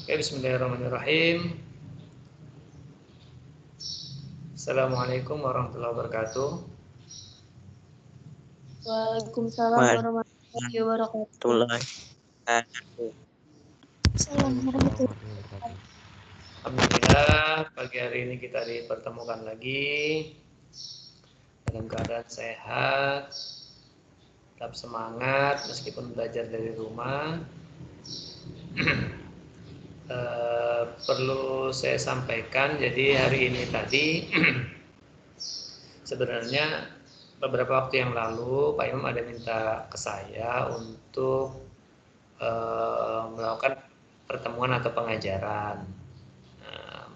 Oke, bismillahirrahmanirrahim. Assalamualaikum warahmatullahi wabarakatuh. Waalaikumsalam warahmatullahi wabarakatuh. Assalamualaikum. Alhamdulillah, pagi hari ini kita dipertemukan lagi dalam keadaan sehat, tetap semangat meskipun belajar dari rumah. Perlu saya sampaikan, jadi hari ini tadi sebenarnya beberapa waktu yang lalu Pak Imam ada minta ke saya untuk melakukan pertemuan atau pengajaran.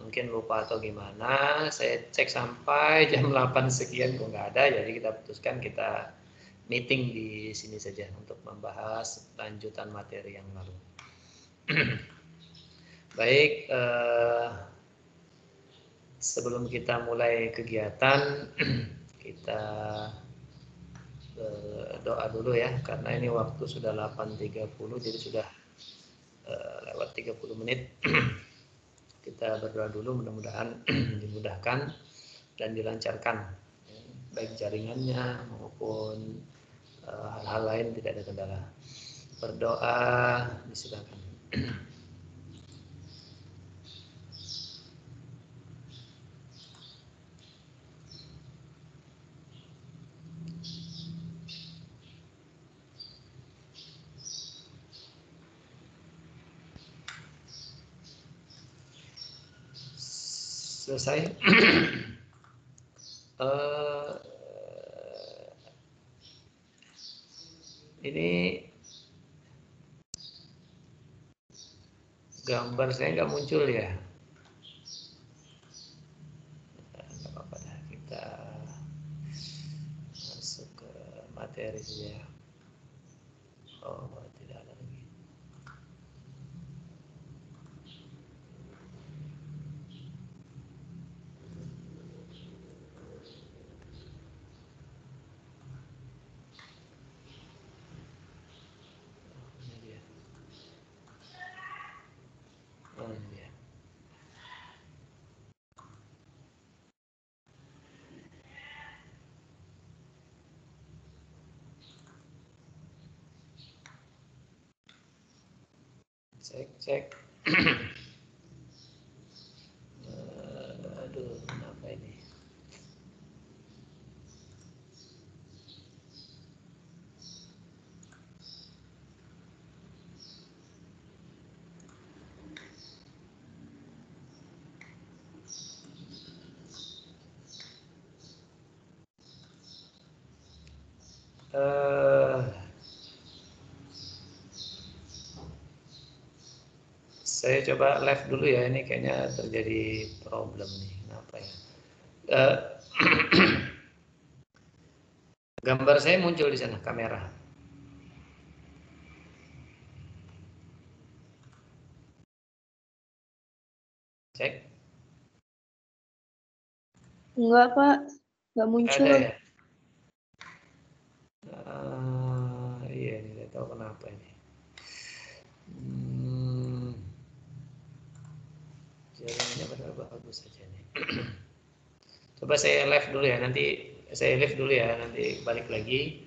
Mungkin lupa atau gimana, saya cek sampai jam 8 sekian kok nggak ada, jadi kita putuskan kita meeting di sini saja untuk membahas lanjutan materi yang lalu. Baik, sebelum kita mulai kegiatan, kita doa dulu ya, karena ini waktu sudah 8.30, jadi sudah lewat 30 menit. Kita berdoa dulu, mudah-mudahan dimudahkan dan dilancarkan, baik jaringannya maupun hal-hal lain tidak ada kendala. Berdoa, disilakan. Selesai. Ini gambar saya nggak muncul ya. Nggak apa-apa, kita masuk ke materi saja. Oh, tidak ada lagi. Ini dia. Oh, ini dia. Cek. Aduh, kenapa ini? Saya coba live dulu ya, ini kayaknya terjadi problem nih. Kenapa ya? Gambar saya muncul di sana, kamera. Cek. Enggak, Pak. Enggak muncul. Ada ya? Iya, ini saya tahu kenapa ini. Jaringannya padahal bagus saja nih. Coba saya live dulu ya, nanti balik lagi.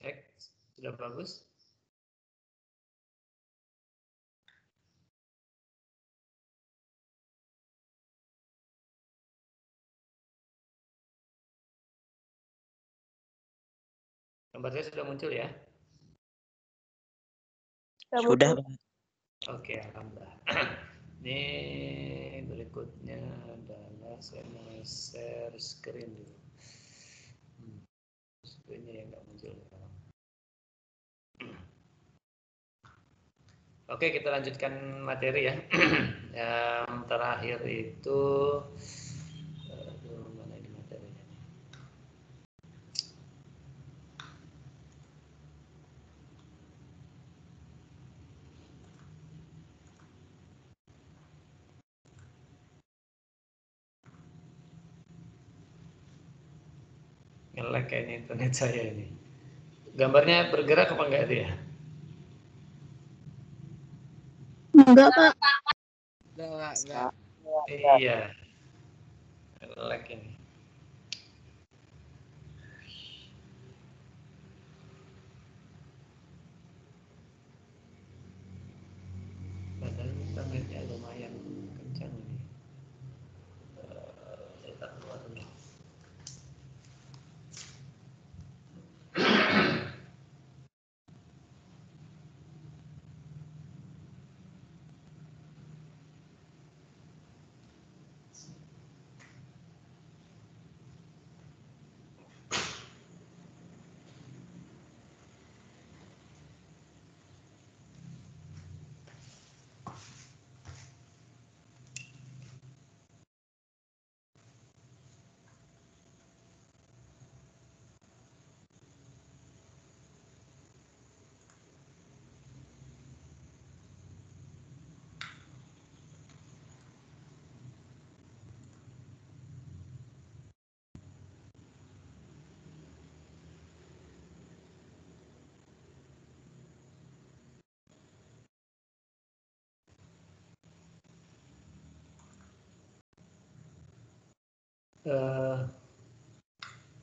Cek, sudah bagus? Gambarnya sudah muncul ya? Sudah. Oke, alhamdulillah. Ini berikutnya adalah saya mau share screen dulu. Screen-nya yang nggak muncul. Oke, kita lanjutkan materi ya. Yang terakhir itu mana ini materinya? Nge-lag kayaknya internet saya ini. Gambarnya bergerak apa enggak itu ya? Enggak, Pak. Enggak. Iya. Nge-lag ini. Padahal internetnya lumayan kencang ini. Saya tak keluar dulu.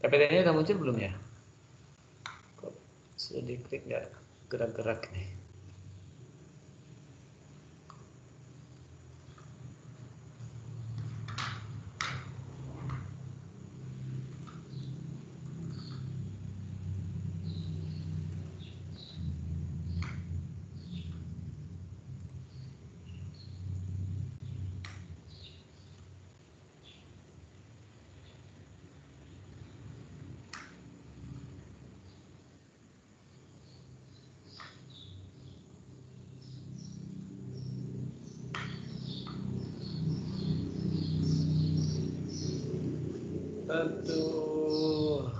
PPT-nya udah muncul belum ya? Kok sudah diklik nggak gerak-gerak nih? Aduh.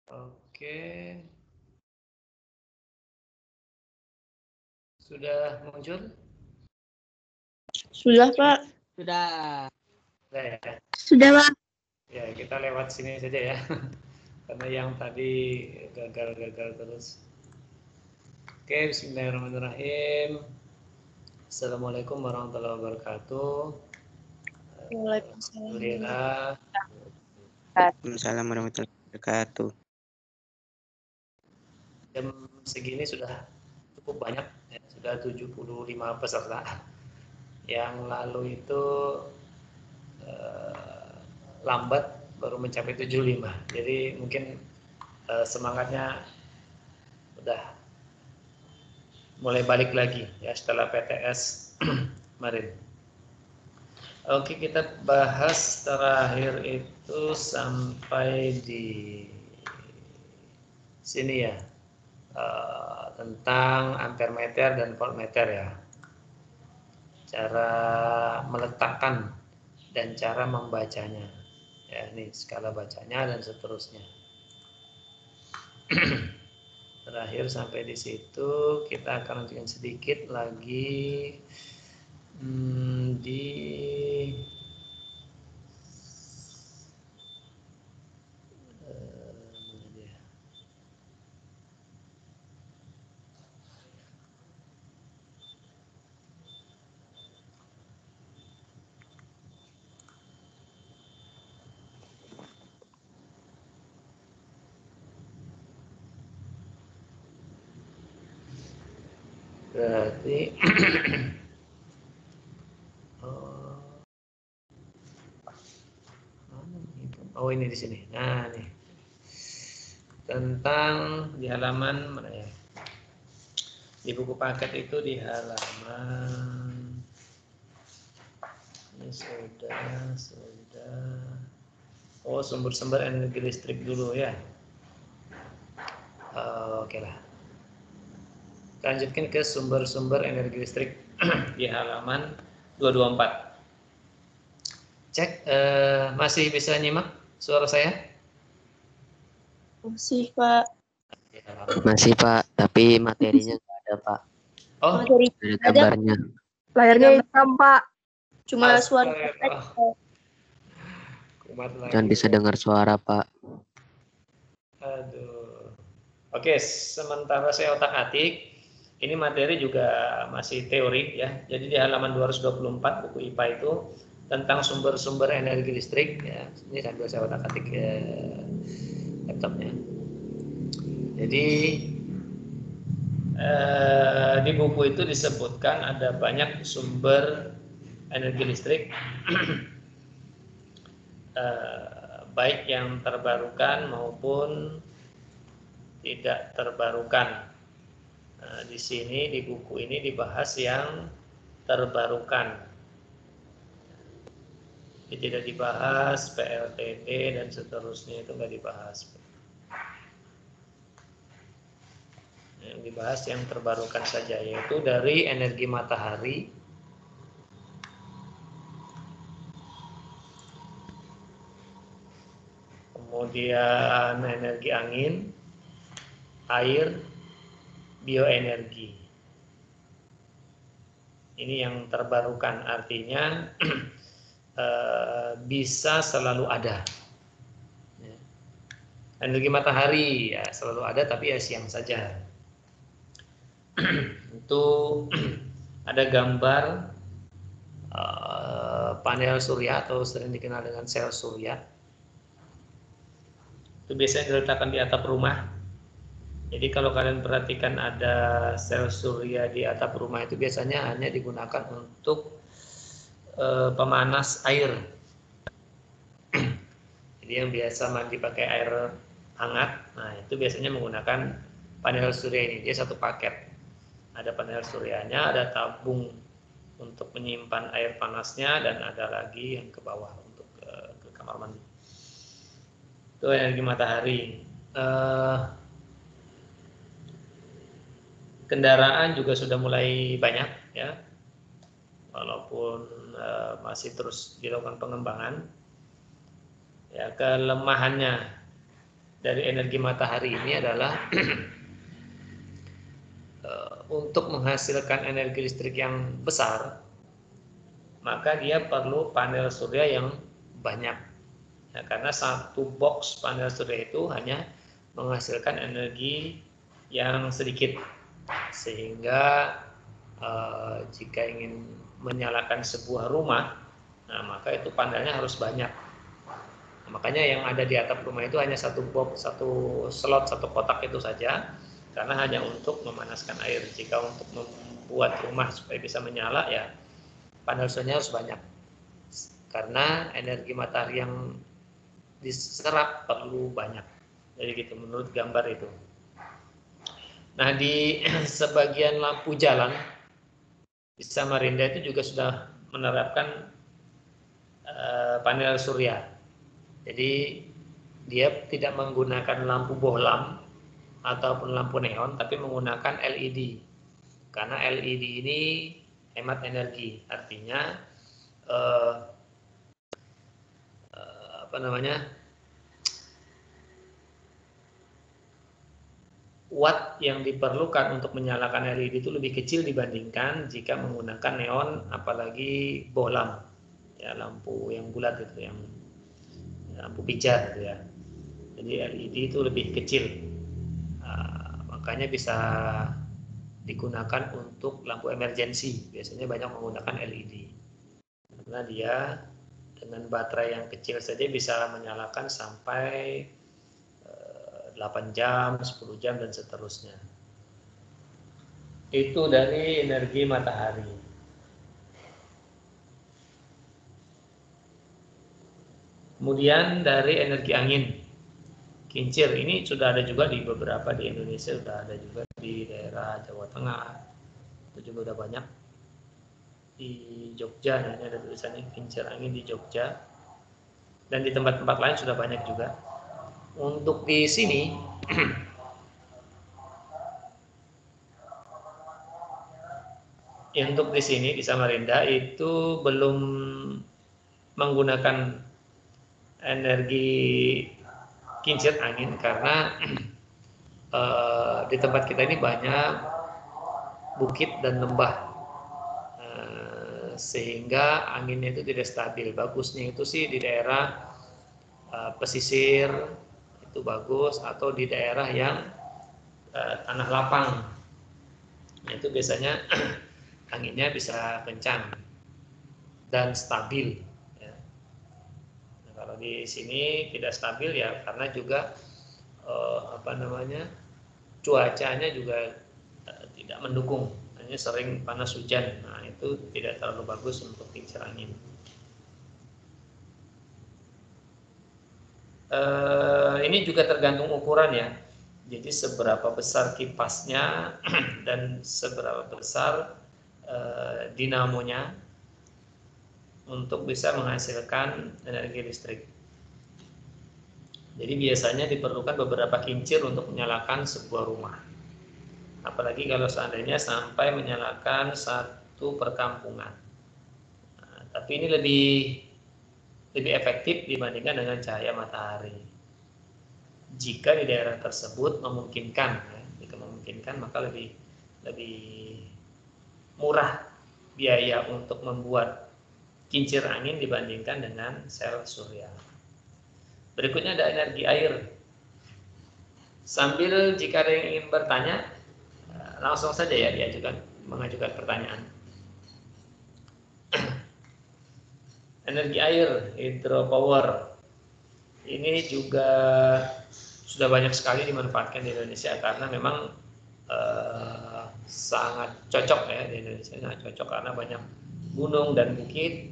Oke. Sudah muncul? Sudah, Pak. Sudah. Sudah ya? Sudah, Pak. Ya, kita lewat sini saja ya. Karena yang tadi gagal-gagal terus. Oke, bismillahirrahmanirrahim. Assalamualaikum warahmatullahi wabarakatuh. Waalaikumsalam. Alhamdulillah. Waalaikumsalam warahmatullahi wabarakatuh. Jam segini sudah cukup banyak, ya, sudah 75 peserta. Yang lalu itu lambat baru mencapai 75. Jadi mungkin semangatnya udah mulai balik lagi ya setelah PTS kemarin. Oke, kita bahas terakhir itu sampai di sini ya, tentang ampermeter dan voltmeter ya, cara meletakkan dan cara membacanya ya, ini skala bacanya dan seterusnya. Terakhir sampai di situ, kita akan lanjutkan sedikit lagi di mana dia? Berarti oh ini di sini. Nah, nih. Tentang di halaman mana ya? Di buku paket itu di halaman ini sudah. Oh, sumber-sumber energi listrik dulu ya. Oke lah. Lanjutkan ke sumber-sumber energi listrik di halaman 224. Cek, masih bisa nyimak suara saya? Masih, Pak. Masih Pak, tapi materinya nggak ada Pak. Oh, Materi Ada gambarnya. layarnya hitam, Pak. Cuma suara kumat lagi. Dan bisa dengar suara Pak. Aduh. Oke, sementara saya otak-atik, ini materi juga masih teori ya. Jadi di halaman 224 buku IPA itu tentang sumber-sumber energi listrik ya. Ini sambil saya otak-atik laptopnya. Jadi di buku itu disebutkan ada banyak sumber energi listrik, baik yang terbarukan maupun tidak terbarukan. Nah, di sini di buku ini dibahas yang terbarukan. Jadi tidak dibahas PLTT dan seterusnya, itu nggak dibahas. Yang dibahas yang terbarukan saja, yaitu dari energi matahari, kemudian energi angin, air, bioenergi. Ini yang terbarukan, artinya bisa selalu ada. Energi matahari ya selalu ada, tapi ya siang saja. Itu ada gambar panel surya atau sering dikenal dengan sel surya. Itu biasanya diletakkan di atap rumah. Jadi kalau kalian perhatikan ada sel surya di atap rumah, itu biasanya hanya digunakan untuk pemanas air. Jadi yang biasa mandi pakai air hangat, nah itu biasanya menggunakan panel surya ini. Dia satu paket. Ada panel suryanya, ada tabung untuk menyimpan air panasnya, dan ada lagi yang ke bawah untuk ke kamar mandi. Itu energi matahari. Kendaraan juga sudah mulai banyak ya, walaupun masih terus dilakukan pengembangan. Ya, kelemahannya dari energi matahari ini adalah untuk menghasilkan energi listrik yang besar, maka dia perlu panel surya yang banyak. Ya, karena satu box panel surya itu hanya menghasilkan energi yang sedikit, sehingga jika ingin menyalakan sebuah rumah, nah maka itu panelnya harus banyak. Nah, makanya yang ada di atap rumah itu hanya satu box, satu slot, satu kotak itu saja, karena hanya untuk memanaskan air. Jika untuk membuat rumah supaya bisa menyala, ya panel surya harus banyak, karena energi matahari yang diserap perlu banyak. Jadi gitu menurut gambar itu. Nah, di sebagian lampu jalan di Samarinda itu juga sudah menerapkan panel surya. Jadi dia tidak menggunakan lampu bohlam ataupun lampu neon, tapi menggunakan LED. Karena LED ini hemat energi, artinya watt yang diperlukan untuk menyalakan LED itu lebih kecil dibandingkan jika menggunakan neon, apalagi bohlam, ya lampu yang bulat itu, yang lampu pijar gitu ya. Jadi LED itu lebih kecil, makanya bisa digunakan untuk lampu emergensi. Biasanya banyak menggunakan LED karena dia dengan baterai yang kecil saja bisa menyalakan sampai 8 jam, 10 jam, dan seterusnya. Itu dari energi matahari. Kemudian dari energi angin, kincir. Ini sudah ada juga di beberapa di Indonesia, sudah ada juga di daerah Jawa Tengah. Itu juga udah banyak. Di Jogja, ini ada tulisannya kincir angin di Jogja. Dan di tempat-tempat lain sudah banyak juga. Untuk di sini untuk di sini di Samarinda itu belum menggunakan energi kincir angin karena di tempat kita ini banyak bukit dan lembah, sehingga anginnya itu tidak stabil. Bagusnya itu sih di daerah pesisir itu bagus, atau di daerah yang tanah lapang, itu biasanya anginnya bisa kencang dan stabil. Ya. Nah, kalau di sini tidak stabil ya karena juga cuacanya juga tidak mendukung, hanya sering panas hujan. Nah, itu tidak terlalu bagus untuk kincir angin. Ini juga tergantung ukuran ya. Jadi seberapa besar kipasnya dan seberapa besar dinamonya untuk bisa menghasilkan energi listrik. Jadi biasanya diperlukan beberapa kincir untuk menyalakan sebuah rumah. Apalagi kalau seandainya sampai menyalakan satu perkampungan. Nah, tapi ini lebih efektif dibandingkan dengan cahaya matahari. Jika di daerah tersebut memungkinkan, ya, jika memungkinkan maka lebih murah biaya untuk membuat kincir angin dibandingkan dengan sel surya. Berikutnya ada energi air. Sambil jika ada yang ingin bertanya, langsung saja ya mengajukan pertanyaan. Energi air, hydropower. Ini juga sudah banyak sekali dimanfaatkan di Indonesia karena memang sangat cocok ya di Indonesia, sangat cocok karena banyak gunung dan bukit,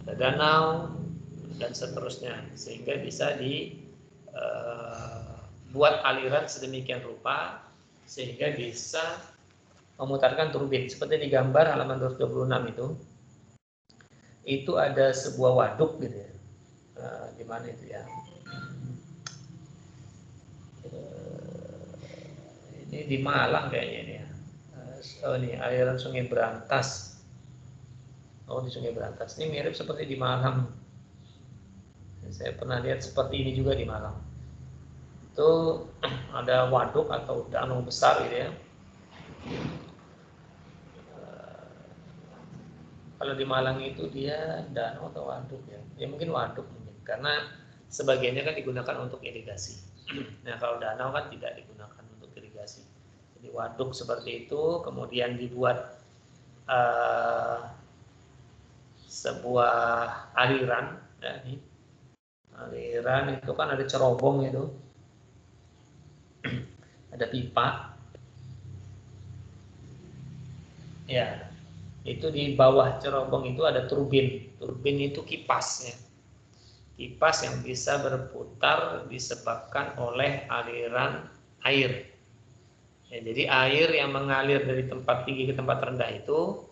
ada danau dan seterusnya, sehingga bisa dibuat aliran sedemikian rupa sehingga bisa memutarkan turbin seperti di gambar halaman 226 itu ada sebuah waduk gitu ya. Di mana itu ya? Ini di Malang kayaknya ini ya. Oh, ini aliran Sungai Berantas. Oh, di Sungai Berantas. Ini mirip seperti di Malang. Saya pernah lihat seperti ini juga di Malang. itu ada waduk atau danau besar gitu ya. Kalau di Malang itu dia danau atau waduk ya, ya mungkin waduk mungkin, karena sebagiannya kan digunakan untuk irigasi. Nah kalau danau kan tidak digunakan untuk irigasi. Jadi waduk seperti itu, kemudian dibuat sebuah aliran, ya, ini. Aliran itu kan ada cerobong itu, ada pipa, ya. Itu di bawah cerobong itu ada turbin. Turbin itu kipasnya. Kipas yang bisa berputar disebabkan oleh aliran air. Ya, jadi air yang mengalir dari tempat tinggi ke tempat rendah itu,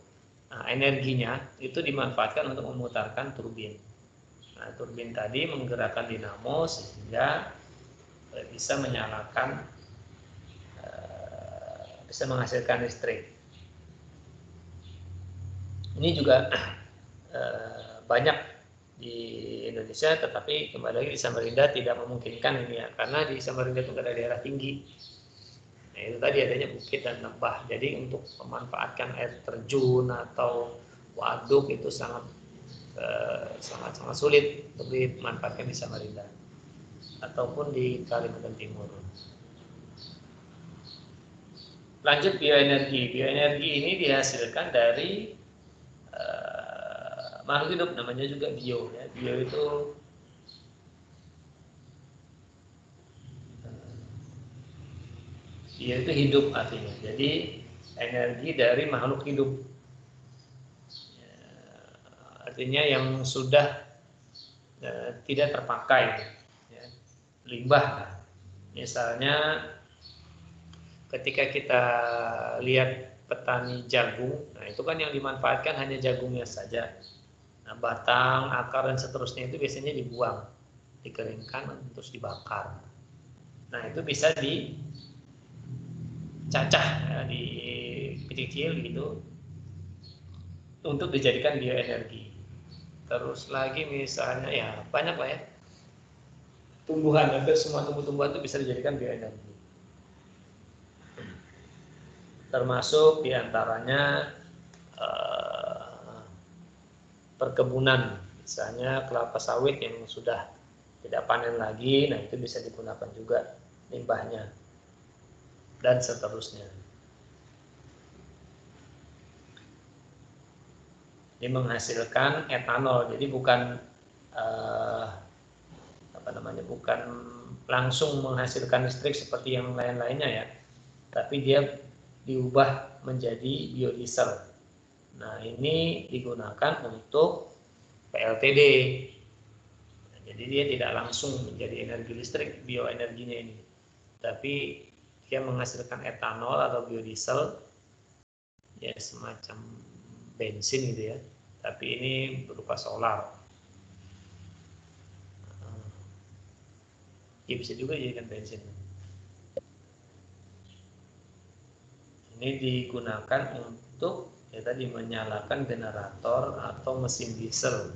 nah, energinya itu dimanfaatkan untuk memutarkan turbin. Nah, turbin tadi menggerakkan dinamo sehingga bisa menyalakan, bisa menghasilkan listrik. Ini juga banyak di Indonesia, tetapi kembali lagi di Samarinda tidak memungkinkan ini ya, karena di Samarinda itu ada daerah tinggi. Nah, itu tadi adanya bukit dan lembah. Jadi untuk memanfaatkan air terjun atau waduk itu sangat sulit untuk dimanfaatkan di Samarinda ataupun di Kalimantan Timur. Lanjut bioenergi. Bioenergi ini dihasilkan dari makhluk hidup, namanya juga bio. Ya. Bio itu hidup artinya. Jadi energi dari makhluk hidup. Ya, artinya yang sudah tidak terpakai. Ya. Limbah. Misalnya ketika kita lihat petani jagung, nah itu kan yang dimanfaatkan hanya jagungnya saja. Nah, batang, akar, dan seterusnya itu biasanya dibuang, dikeringkan, terus dibakar. Nah, itu bisa dicacah, ya, di kecil-kecil gitu, untuk dijadikan bioenergi. Terus lagi misalnya, ya banyak lah ya, tumbuhan, hampir semua tumbuh-tumbuhan itu bisa dijadikan bioenergi. Termasuk diantaranya perkebunan, misalnya kelapa sawit yang sudah tidak panen lagi, nah itu bisa digunakan juga limbahnya dan seterusnya. Ini menghasilkan etanol, jadi bukan bukan langsung menghasilkan listrik seperti yang lain-lainnya ya, tapi dia diubah menjadi biodiesel. Nah ini digunakan untuk PLTD. Jadi dia tidak langsung menjadi energi listrik bioenerginya ini, tapi dia menghasilkan etanol atau biodiesel, ya semacam bensin gitu ya, tapi ini berupa solar. Ya bisa juga dijadikan bensin. Ini digunakan untuk ya tadi menyalakan generator atau mesin diesel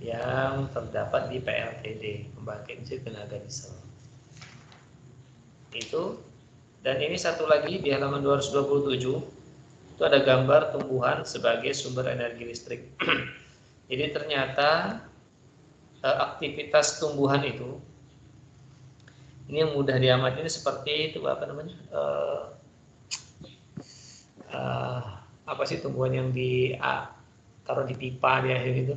yang terdapat di PLTD, pembangkit listrik tenaga diesel. Itu, dan ini satu lagi di halaman 227 itu ada gambar tumbuhan sebagai sumber energi listrik. Jadi ternyata aktivitas tumbuhan itu ini yang mudah diamati, ini seperti itu apa namanya? Apa sih tumbuhan yang taruh di pipa di akhir itu?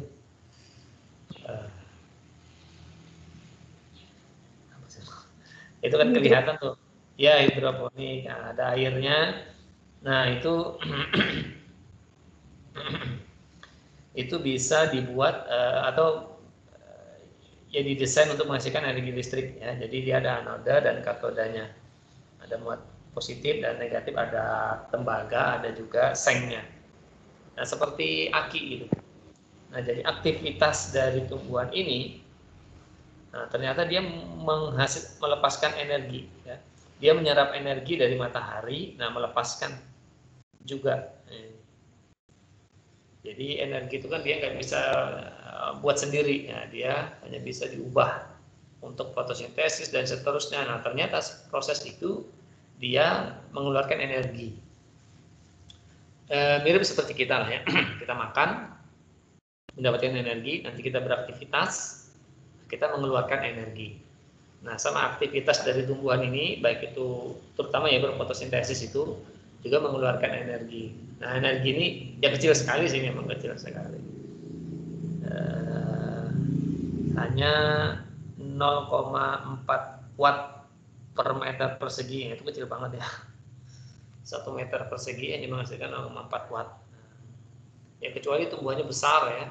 Itu kan kelihatan tuh, ya hidroponik, nah, ada airnya. Nah itu itu bisa dibuat atau ya didesain untuk menghasilkan energi listrik ya. Jadi dia ada anoda dan katodanya, ada muat positif dan negatif, ada tembaga, ada juga sengnya. Nah seperti aki gitu. Nah jadi aktivitas dari tumbuhan ini, nah, ternyata dia melepaskan energi ya. Dia menyerap energi dari matahari, nah melepaskan juga. Jadi energi itu kan dia nggak bisa buat sendiri, ya, dia hanya bisa diubah untuk fotosintesis dan seterusnya. Nah, ternyata proses itu dia mengeluarkan energi. Mirip seperti kita lah ya. Kita makan, mendapatkan energi, nanti kita beraktivitas, kita mengeluarkan energi. Nah, sama aktivitas dari tumbuhan ini, baik itu terutama ya berfotosintesis itu juga mengeluarkan energi. Nah, energi ini ya kecil sekali sih, memang kecil sekali. Hanya 0,4 watt per meter persegi, itu kecil banget ya. 1 meter persegi hanya menghasilkan 0,4 watt. Ya kecuali tumbuhannya besar ya,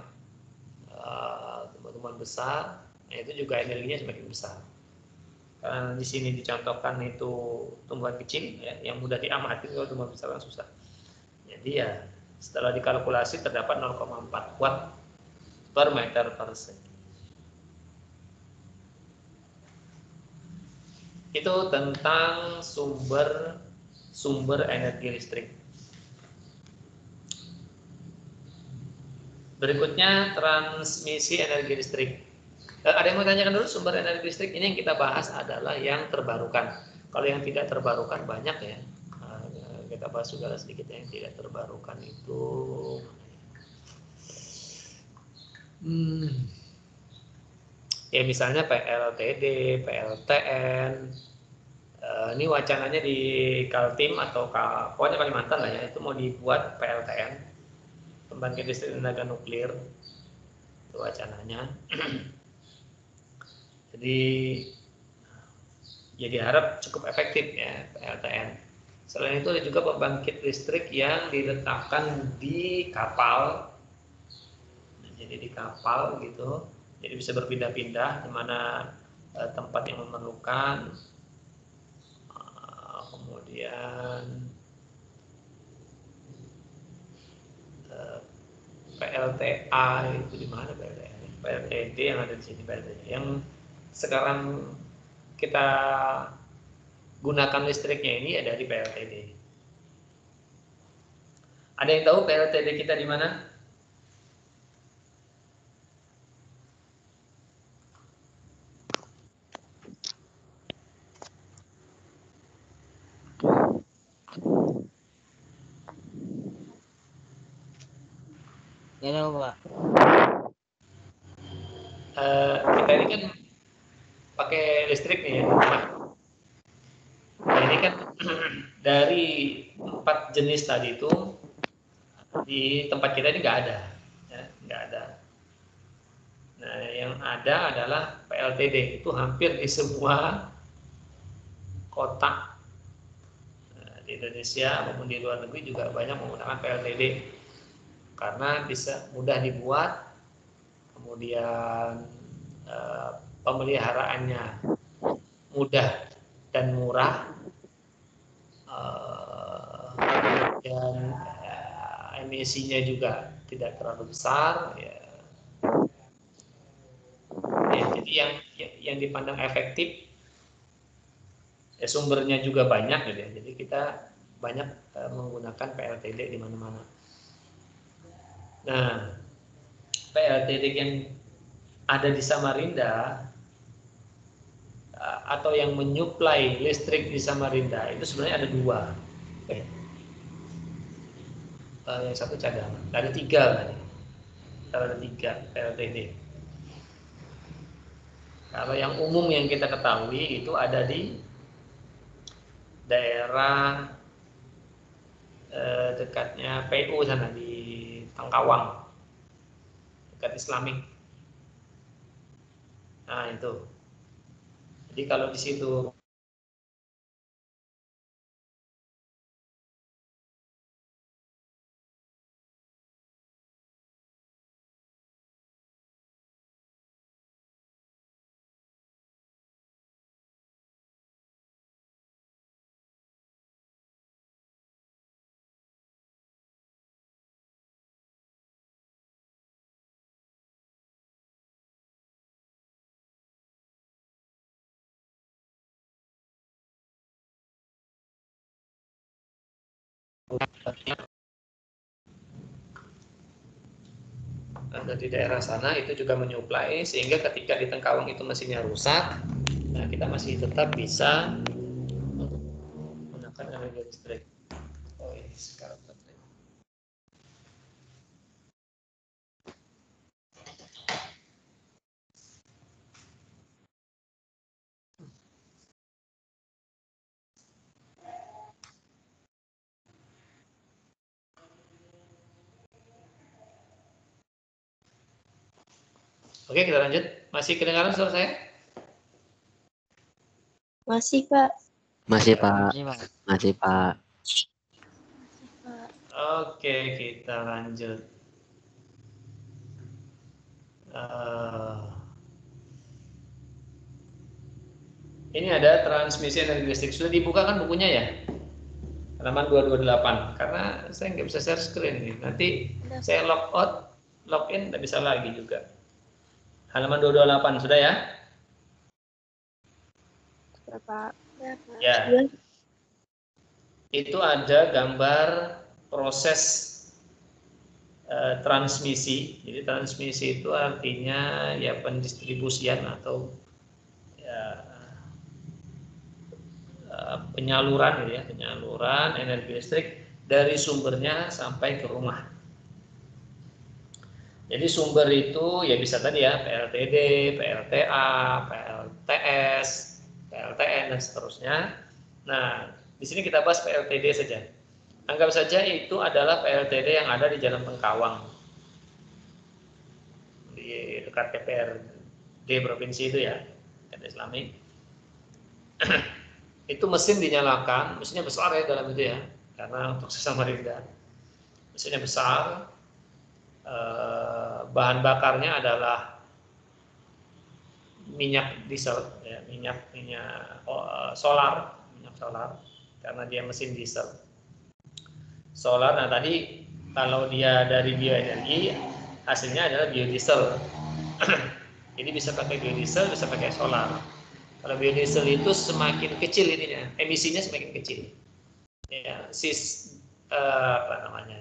tumbuhan besar, nah itu juga energinya semakin besar. Karena di sini dicontohkan itu tumbuhan kecil ya, yang mudah diamati, kalau tumbuhan besar kan susah. Jadi ya setelah dikalkulasi terdapat 0,4 watt per meter persegi. Itu tentang sumber energi listrik. Berikutnya transmisi energi listrik. Ada yang mau tanyakan dulu? Sumber energi listrik ini yang kita bahas adalah yang terbarukan. Kalau yang tidak terbarukan banyak ya. Kita bahas juga sedikit yang tidak terbarukan itu. Ya misalnya PLTD, PLTN. Ini wacananya di Kaltim atau pokoknya Kalimantan lah ya. Itu mau dibuat PLTN, pembangkit listrik tenaga nuklir. Itu wacananya. Jadi ya diharap cukup efektif ya PLTN. Selain itu ada juga pembangkit listrik yang diletakkan di kapal. Jadi di kapal gitu. Jadi bisa berpindah-pindah di mana tempat yang memerlukan. Kemudian PLTA itu di mana PLTA? PLTD yang ada di sini PLTA. Yang sekarang kita gunakan listriknya ini ada di PLTD. Ada yang tahu PLTD kita di mana? Ya tahu Pak. Kita ini kan pakai listrik nih ya. Nah ini kan dari 4 jenis tadi itu di tempat kita ini nggak ada, ya, nggak ada. Nah yang ada adalah PLTD, itu hampir di semua kota di Indonesia maupun di luar negeri juga banyak menggunakan PLTD karena bisa mudah dibuat, kemudian pemeliharaannya mudah dan murah, dan emisinya juga tidak terlalu besar ya. Jadi yang dipandang efektif ya, sumbernya juga banyak gitu ya. Jadi kita banyak menggunakan PLTD di mana-mana. Nah, PLTD yang ada di Samarinda atau yang menyuplai listrik di Samarinda itu sebenarnya ada 2. Yang satu cadangan, ada 3 kan? Ada 3 PLTD. Kalau yang umum yang kita ketahui itu ada di daerah dekatnya PU sana di Tangkawang, dekat Islamik. Nah itu. Jadi kalau di situ ada di daerah sana itu juga menyuplai, sehingga ketika di Tengkawang itu mesinnya rusak, nah kita masih tetap bisa menggunakan energi listrik. Oh ini sekarang baterai. Oke, kita lanjut. Masih kedengaran suara saya? Masih, Pak. Masih Pak, masih Pak. Oke, kita lanjut. Ini ada transmisi energi listrik. Sudah dibuka kan bukunya ya? Halaman 228. Karena saya nggak bisa share screen ini. Nanti saya log out, login nggak bisa lagi juga. Halaman 228 sudah ya? Berapa? Ya. Itu ada gambar proses transmisi. Jadi transmisi itu artinya ya pendistribusian atau ya, penyaluran ya, penyaluran energi listrik dari sumbernya sampai ke rumah. Jadi sumber itu ya bisa tadi ya PLTD, PLTA, PLTS, PLTN dan seterusnya. Nah, di sini kita bahas PLTD saja. Anggap saja itu adalah PLTD yang ada di Jalan Tengkawang, di dekat DPRD provinsi itu ya, Islami. Itu mesin dinyalakan, mesinnya besar ya dalam itu ya, karena untuk Samarinda. Mesinnya besar, bahan bakarnya adalah minyak diesel, ya, minyak solar, karena dia mesin diesel. Solar, nah tadi kalau dia dari bioenergi, hasilnya adalah biodiesel. Jadi bisa pakai biodiesel, bisa pakai solar. Kalau biodiesel itu semakin kecil ininya, emisinya semakin kecil. Ya, apa namanya?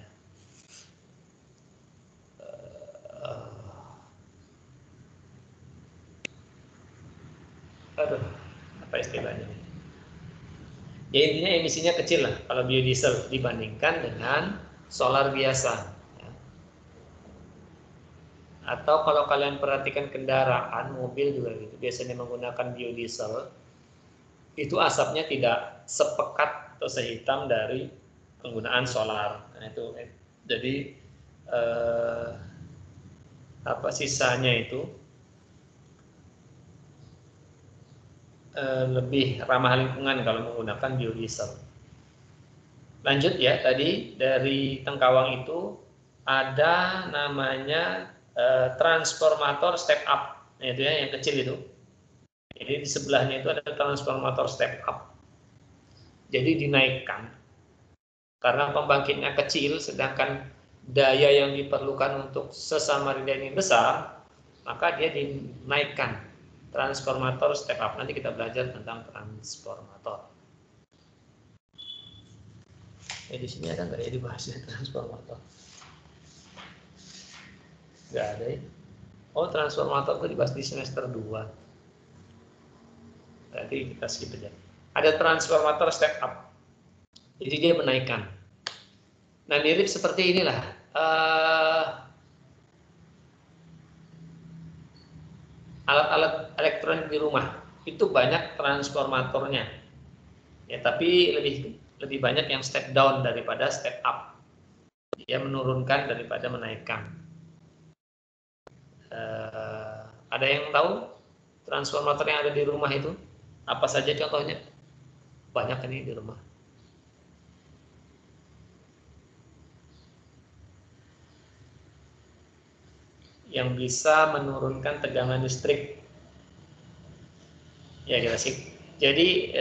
Apa istilahnya? Ya intinya emisinya kecil lah kalau biodiesel dibandingkan dengan solar biasa. Atau kalau kalian perhatikan kendaraan, mobil juga gitu, biasanya menggunakan biodiesel, itu asapnya tidak sepekat atau sehitam dari penggunaan solar. Nah, itu jadi apa sisanya itu lebih ramah lingkungan kalau menggunakan biodiesel. Lanjut ya, tadi dari Tengkawang itu ada namanya transformator step up, itu ya yang kecil itu. Jadi di sebelahnya itu ada transformator step up. Jadi dinaikkan karena pembangkitnya kecil, sedangkan daya yang diperlukan untuk Sesamarinda ini besar, maka dia dinaikkan transformator step up. Nanti kita belajar tentang transformator. Di sini ada nggak ya dibahasnya transformator? Nggak ada ya. Oh, transformator itu dibahas di semester 2. Berarti kita skip aja. Ada transformator step up. Jadi dia menaikkan. Nah, mirip seperti inilah. Alat-alat elektronik di rumah itu banyak transformatornya. Ya, tapi lebih banyak yang step down daripada step up. Dia menurunkan daripada menaikkan. Ada yang tahu transformator yang ada di rumah itu? Apa saja contohnya? Banyak ini di rumah. Yang bisa menurunkan tegangan listrik. Ya, kita sih. Jadi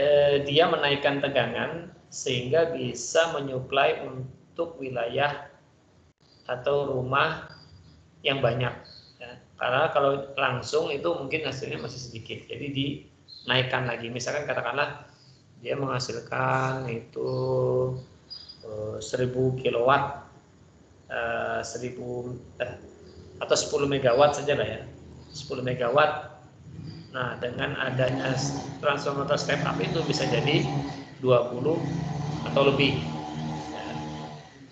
dia menaikkan tegangan sehingga bisa menyuplai untuk wilayah atau rumah yang banyak. Ya. Karena kalau langsung itu mungkin hasilnya masih sedikit. Jadi dinaikkan lagi. Misalkan katakanlah dia menghasilkan itu 1000 kilowatt, atau 10 megawatt saja lah ya, 10 megawatt. Nah, dengan adanya transformator step up itu bisa jadi 20 atau lebih ya,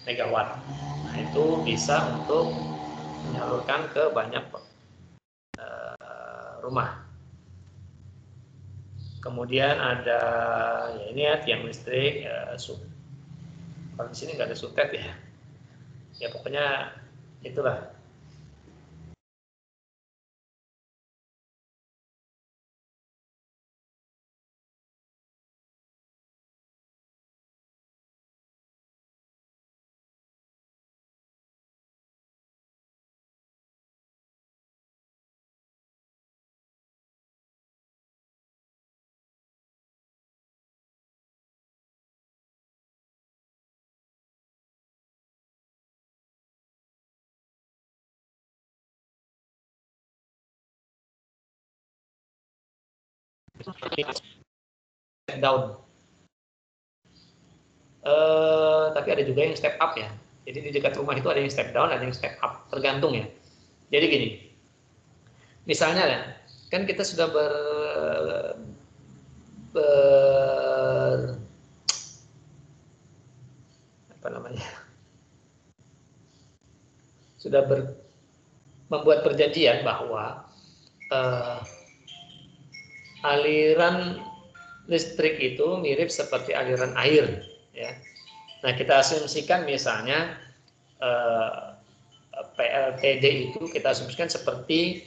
megawatt. Nah, itu bisa untuk menyalurkan ke banyak rumah. Kemudian ada ya ini ya tiang listrik, kalau di sini nggak ada sutet ya. Ya pokoknya itulah. Step down. Tapi ada juga yang step up ya. Jadi di dekat rumah itu ada yang step down, ada yang step up, tergantung ya. Jadi gini, misalnya ya, kan kita sudah apa namanya? Sudah membuat perjanjian bahwa aliran listrik itu mirip seperti aliran air ya. Nah, kita asumsikan misalnya PLTD itu kita asumsikan seperti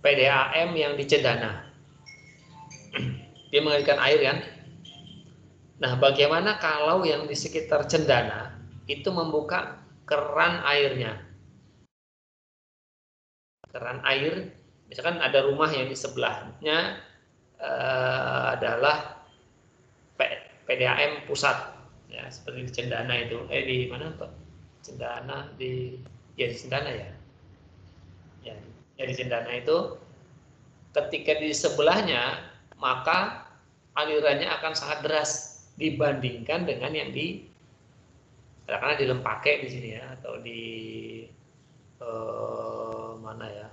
PDAM yang di Cendana. Dia mengalirkan air kan. Nah, bagaimana kalau yang di sekitar Cendana itu membuka keran airnya? Keran air, misalkan ada rumah yang di sebelahnya adalah PDAM pusat, ya seperti di Cendana itu, di mana Pak? Cendana di Cendana ya, ya di Cendana itu, ketika di sebelahnya maka alirannya akan sangat deras dibandingkan dengan yang di karena di Lempake di sini ya, atau di mana ya,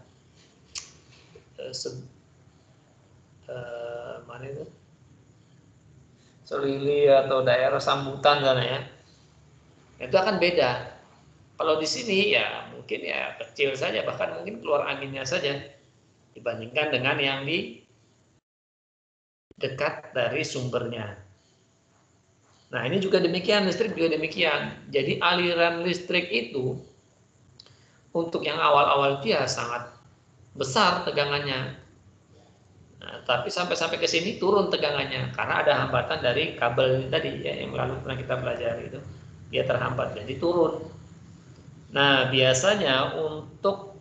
mana itu, Selili atau daerah Sambutan sana ya, itu akan beda. Kalau di sini ya mungkin ya kecil saja, bahkan mungkin keluar anginnya saja dibandingkan dengan yang di dekat dari sumbernya. Nah, ini juga demikian, listrik juga demikian. Jadi aliran listrik itu untuk yang awal-awal dia sangat besar tegangannya. Nah, tapi sampai ke sini turun tegangannya karena ada hambatan dari kabel tadi ya, yang lalu pernah kita pelajari itu. Dia terhambat jadi turun. Nah, biasanya untuk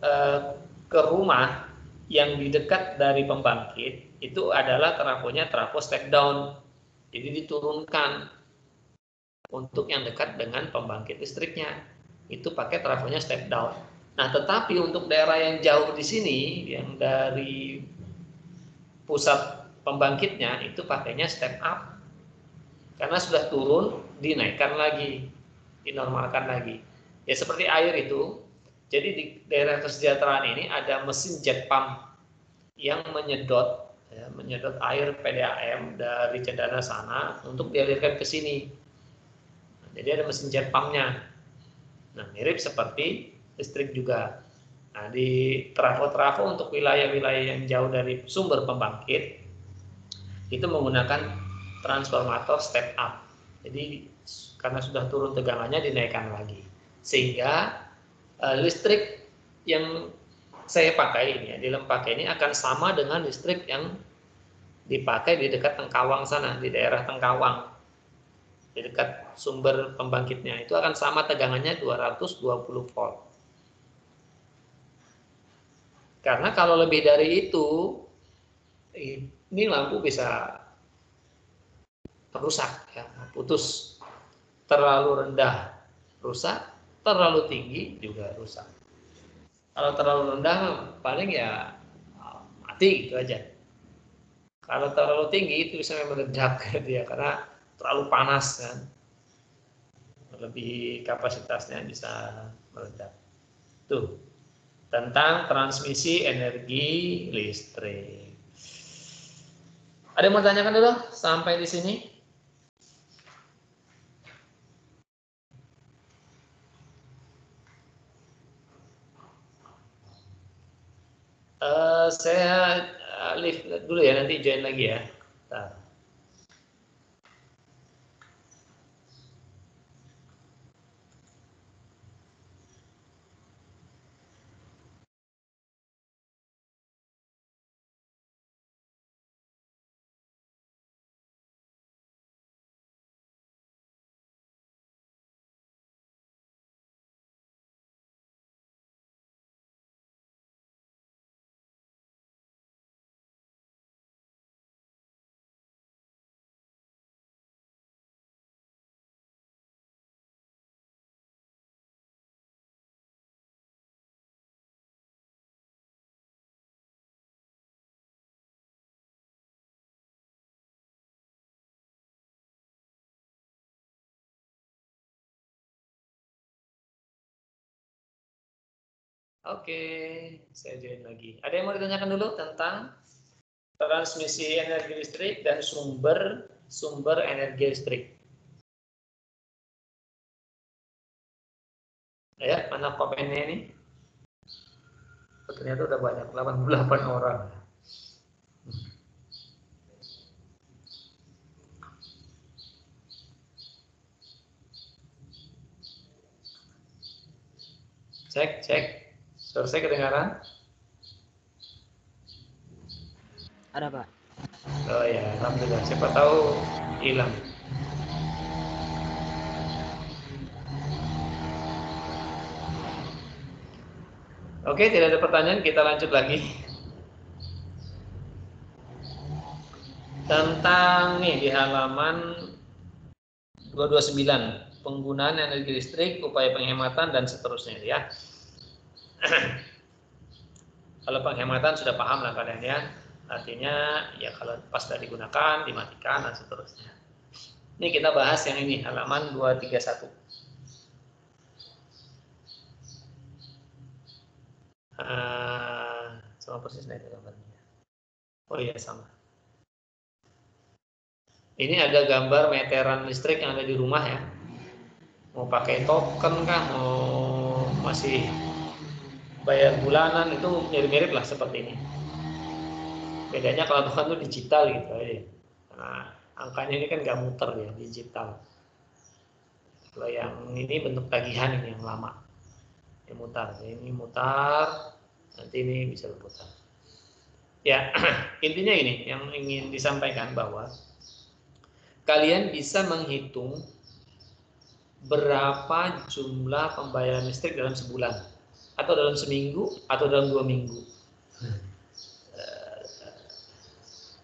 ke rumah yang di dekat dari pembangkit itu adalah trafonya trafo step down. Jadi diturunkan untuk yang dekat dengan pembangkit listriknya. Itu pakai trafonya step down. Nah, tetapi untuk daerah yang jauh di sini, yang dari pusat pembangkitnya, itu pakainya step up. Karena sudah turun, dinaikkan lagi, dinormalkan lagi. Ya seperti air itu, jadi di daerah kesejahteraan ini ada mesin jet pump yang menyedot air PDAM dari Cendana sana untuk dialirkan ke sini. Jadi ada mesin jet pumpnya. Nah, mirip seperti listrik juga. Nah, di trafo-trafo untuk wilayah-wilayah yang jauh dari sumber pembangkit itu menggunakan transformator step up. Jadi karena sudah turun tegangannya dinaikkan lagi. Sehingga listrik yang saya pakai ini ya, di Lempake ini akan sama dengan listrik yang dipakai di dekat Tengkawang sana, di daerah Tengkawang. Di dekat sumber pembangkitnya itu akan sama tegangannya 220 volt. Karena kalau lebih dari itu, ini lampu bisa rusak, ya, putus. Terlalu rendah rusak, terlalu tinggi juga rusak. Kalau terlalu rendah paling ya mati gitu aja. Kalau terlalu tinggi itu bisa meledak gitu ya, karena terlalu panas kan. lebih kapasitasnya bisa meledak. Tuh, tentang transmisi energi listrik. Ada yang mau tanyakan dulu sampai di sini? Saya leave dulu ya, nanti join lagi ya. Bentar. Oke, saya join lagi. Ada yang mau ditanyakan dulu tentang transmisi energi listrik dan sumber energi listrik? Ya, mana komennya ini? Ternyata udah banyak, 88 orang. Cek. Selesai kedengaran? Ada, Pak. Oh ya, alhamdulillah. Siapa tahu hilang. Oke, tidak ada pertanyaan, kita lanjut lagi. Tentang nih di halaman 229, penggunaan energi listrik, upaya penghematan dan seterusnya ya. Kalau penghematan sudah paham lah kalian ya. Artinya ya kalau pas sudah digunakan, dimatikan dan seterusnya. Ini kita bahas yang ini, halaman 231. Sama persis naik gambarnya. Oh iya sama. Ini ada gambar meteran listrik yang ada di rumah ya. Mau pakai token kah, mau masih bayar bulanan, itu mirip-mirip lah seperti ini. Bedanya kalau token itu digital gitu aja. Nah, angkanya ini kan nggak muter ya, digital. Kalau yang ini bentuk tagihan ini yang lama, yang mutar. Ini mutar, nanti ini bisa berputar. Ya, intinya ini yang ingin disampaikan bahwa kalian bisa menghitung berapa jumlah pembayaran listrik dalam sebulan, atau dalam seminggu, atau dalam 2 minggu.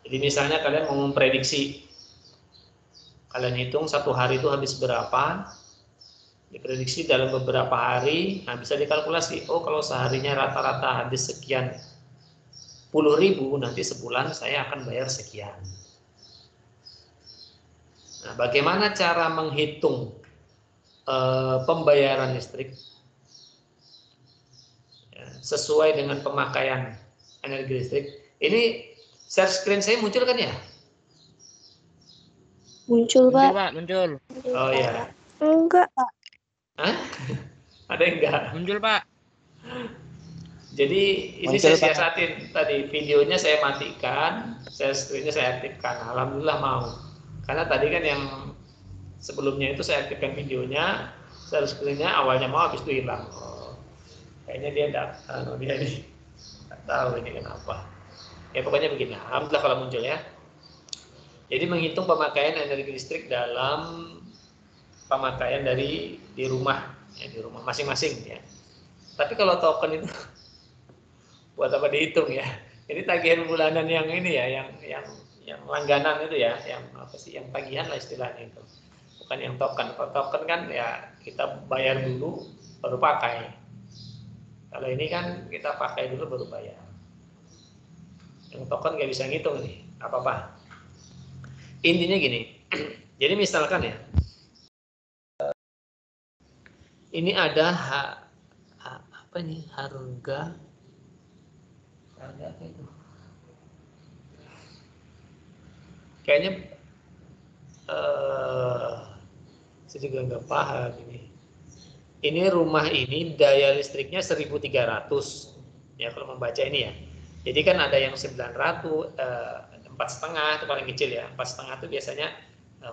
Jadi misalnya kalian mau memprediksi, kalian hitung satu hari itu habis berapa, diprediksi dalam beberapa hari, nah bisa dikalkulasi, oh kalau seharinya rata-rata habis sekian puluh ribu, nanti sebulan saya akan bayar sekian. Nah, bagaimana cara menghitung pembayaran listrik ya, sesuai dengan pemakaian energi listrik? Ini share screen saya muncul kan ya? Muncul, Pak. Muncul. Oh ya. Enggak, Pak. Hah? Ada yang enggak? Muncul, Pak. Jadi ini Muncul, saya Pak. siasatin tadi, videonya saya matikan, share screen-nya saya aktifkan. Alhamdulillah mau. Karena tadi kan yang sebelumnya itu saya aktifkan videonya, share screen-nya awalnya mau, habis itu hilang. Oh, kayaknya dia enggak, dia enggak tahu ini kenapa. Ya pokoknya begini. Alhamdulillah kalau muncul ya. Jadi menghitung pemakaian energi listrik dalam pemakaian dari di rumah, ya, di rumah masing-masing ya. Tapi kalau token itu buat apa dihitung ya? Ini tagihan bulanan yang ini ya, yang langganan itu ya, yang apa sih, yang tagihan lah istilahnya itu. Bukan yang token. Kalau token kan ya kita bayar dulu baru pakai. Kalau ini kan kita pakai dulu baru bayar. Yang token nggak bisa ngitung nih, apa-apa. Intinya gini. Jadi misalkan ya, ini ada apa ini, harga apa itu? Kayaknya saya juga nggak paham ini. Ini rumah ini daya listriknya 1.300 ya kalau membaca ini ya. Jadi kan ada yang 900, 4,5 itu paling kecil ya. 4,5 itu biasanya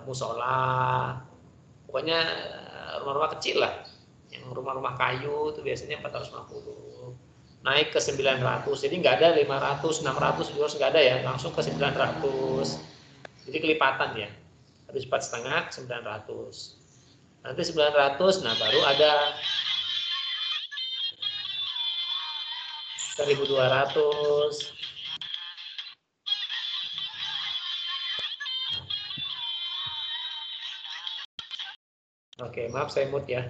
musola, pokoknya rumah-rumah kecil lah. Yang rumah-rumah kayu itu biasanya 450. Naik ke 900, jadi nggak ada 500, 600, 200 nggak ada ya, langsung ke 900. Jadi kelipatan ya. Habis 4,5 900. Nanti 900, nah baru ada 1.200. Oke, maaf saya mute ya.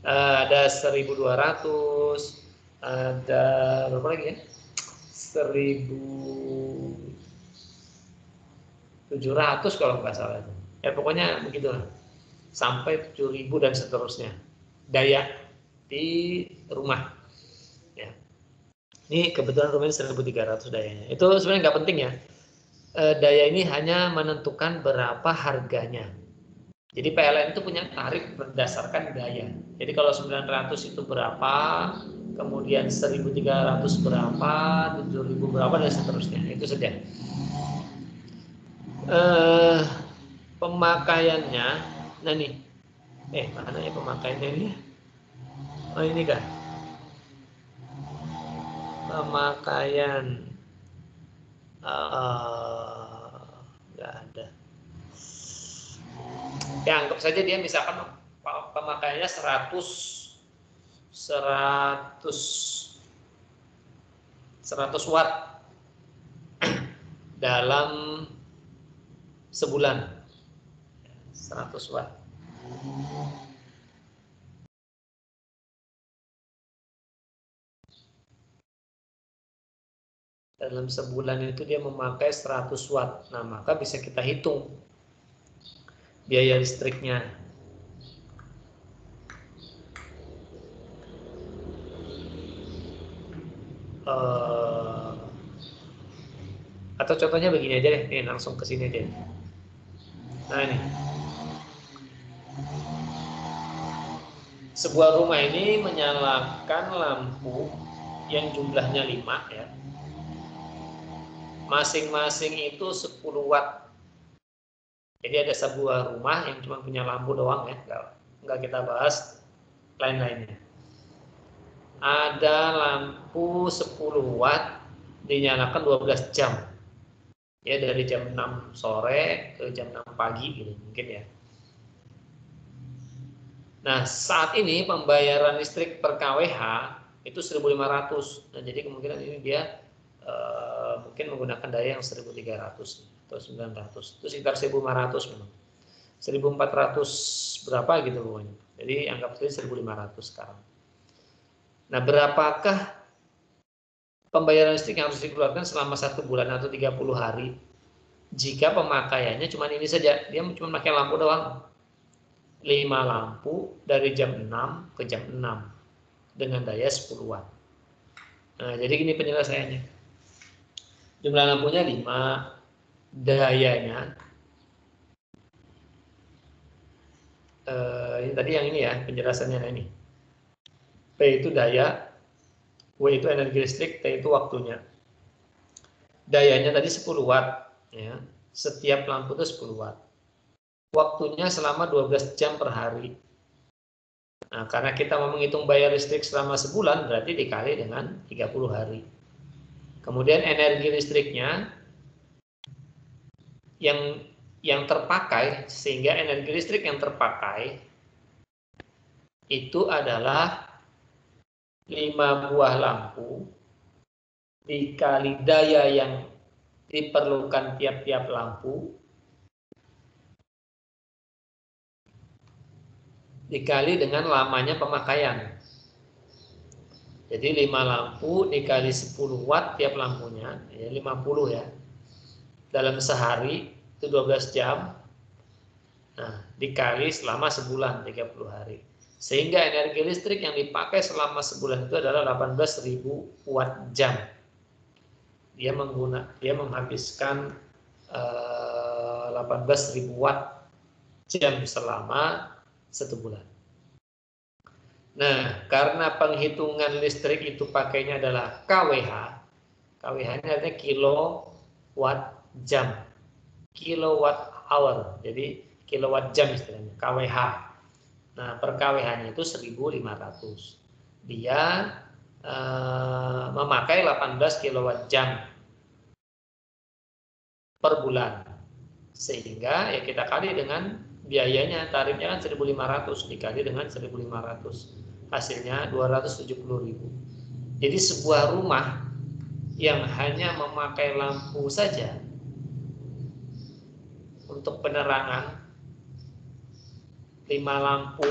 Ada 1.200, ada berapa lagi ya? 1.700 kalau nggak salah. Ya pokoknya begitulah. Sampai 7.000 dan seterusnya. Daya di rumah. Ya. Ini kebetulan rumahnya 1.300 dayanya. Itu sebenarnya nggak penting ya. Daya ini hanya menentukan berapa harganya. Jadi PLN itu punya tarif berdasarkan daya. Jadi kalau 900 itu berapa, kemudian 1.300 berapa, 7.000 berapa, dan seterusnya. Itu saja. Pemakaiannya, nah nih, mana ya pemakaiannya ini? Oh ini kan, pemakaian nggak ada. Ya anggap saja dia misalkan pemakaiannya 100 watt dalam sebulan. 100 watt. Dalam sebulan itu dia memakai 100 watt. Nah, maka bisa kita hitung biaya listriknya. Atau contohnya begini aja deh, nih langsung ke sini aja. Nah ini, sebuah rumah ini menyalakan lampu yang jumlahnya 5 ya. Masing-masing itu 10 watt. Jadi ada sebuah rumah yang cuma punya lampu doang ya, nggak kita bahas lain-lainnya. Ada lampu 10 watt dinyalakan 12 jam. Ya dari jam 6 sore ke jam 6 pagi gitu mungkin ya. Nah, saat ini pembayaran listrik per kWh itu 1.500. Nah, jadi kemungkinan ini dia mungkin menggunakan daya yang 1.300 atau 900. Itu sekitar 1.500 memang. 1.400 berapa gitu pokoknya. Jadi anggap saja 1.500 sekarang. Nah, berapakah pembayaran listrik yang harus dikeluarkan selama 1 bulan atau 30 hari? Jika pemakaiannya cuma ini saja, dia cuma pakai lampu doang. 5 lampu dari jam 6 ke jam 6 dengan daya 10 watt. Nah, jadi gini penyelesaiannya. Jumlah lampunya 5, dayanya ini tadi yang ini ya penjelasannya ini. P itu daya, W itu energi listrik, T itu waktunya. Dayanya tadi 10 watt ya. Setiap lampu itu 10 watt. Waktunya selama 12 jam per hari. Nah, karena kita mau menghitung bayar listrik selama sebulan berarti dikali dengan 30 hari. Kemudian energi listriknya yang terpakai, sehingga energi listrik yang terpakai itu adalah 5 buah lampu dikali daya yang diperlukan tiap-tiap lampu dikali dengan lamanya pemakaian. Jadi 5 lampu dikali 10 watt tiap lampunya, ya 50 ya. Dalam sehari itu 12 jam. Nah, dikali selama sebulan 30 hari. Sehingga energi listrik yang dipakai selama sebulan itu adalah 18.000 watt jam. Dia menghabiskan 18.000 watt jam selama 1 bulan. Nah, karena penghitungan listrik itu pakainya adalah kWh. kWh ini artinya kilowatt jam, kilowatt hour. Jadi kilowatt jam istilahnya, kWh. Nah, per kWh-nya itu 1.500. Dia memakai 18 kilowatt jam per bulan. Sehingga ya kita kali dengan biayanya, tarifnya kan 1.500 dikali dengan 1.500. Hasilnya 270.000. Jadi sebuah rumah yang hanya memakai lampu saja untuk penerangan 5 lampu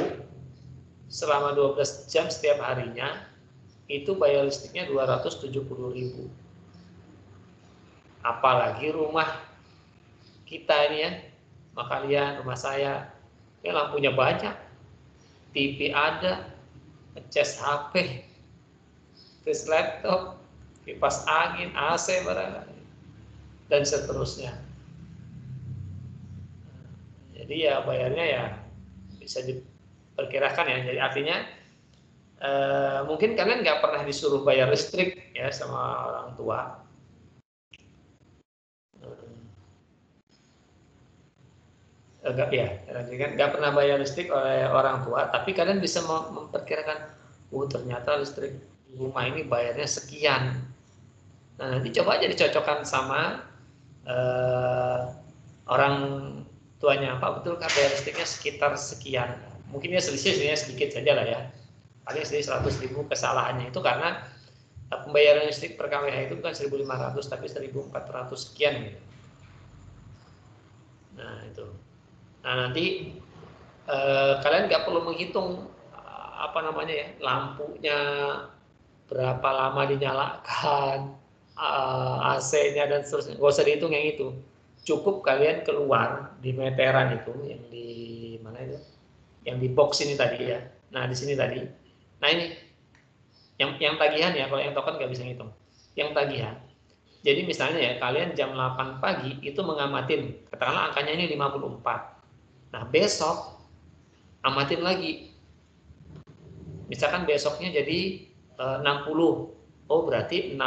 selama 12 jam setiap harinya, itu bayar listriknya 270.000. Apalagi rumah kita ini ya, rumah kalian, rumah saya, ya lampunya banyak, TV ada, ngecas HP, terus laptop, kipas angin, AC barangkali, dan seterusnya. Jadi ya bayarnya ya bisa diperkirakan ya. Jadi artinya mungkin kalian nggak pernah disuruh bayar listrik ya sama orang tua. Nggak pernah bayar listrik oleh orang tua, tapi kalian bisa memperkirakan, ternyata listrik rumah ini bayarnya sekian. Nah, nanti coba aja dicocokkan sama orang tuanya, Pak, betul kan bayar listriknya sekitar sekian. Mungkin ya selisihnya sedikit saja lah ya, paling selisih 100.000. Kesalahannya itu karena pembayaran listrik per kWh itu bukan 1.500 tapi 1.400 sekian gitu. Nah itu. Nah nanti kalian nggak perlu menghitung lampunya berapa lama dinyalakan, AC-nya dan seterusnya. Nggak usah dihitung yang itu. Cukup kalian keluar di meteran itu, yang di mana itu, yang di box ini tadi ya. Nah di sini tadi. Nah ini yang tagihan ya, kalau yang token nggak bisa ngitung. Yang tagihan. Jadi misalnya ya kalian jam 8 pagi itu mengamatin, katakanlah angkanya ini 54. Nah besok amatin lagi, misalkan besoknya jadi 60, berarti 6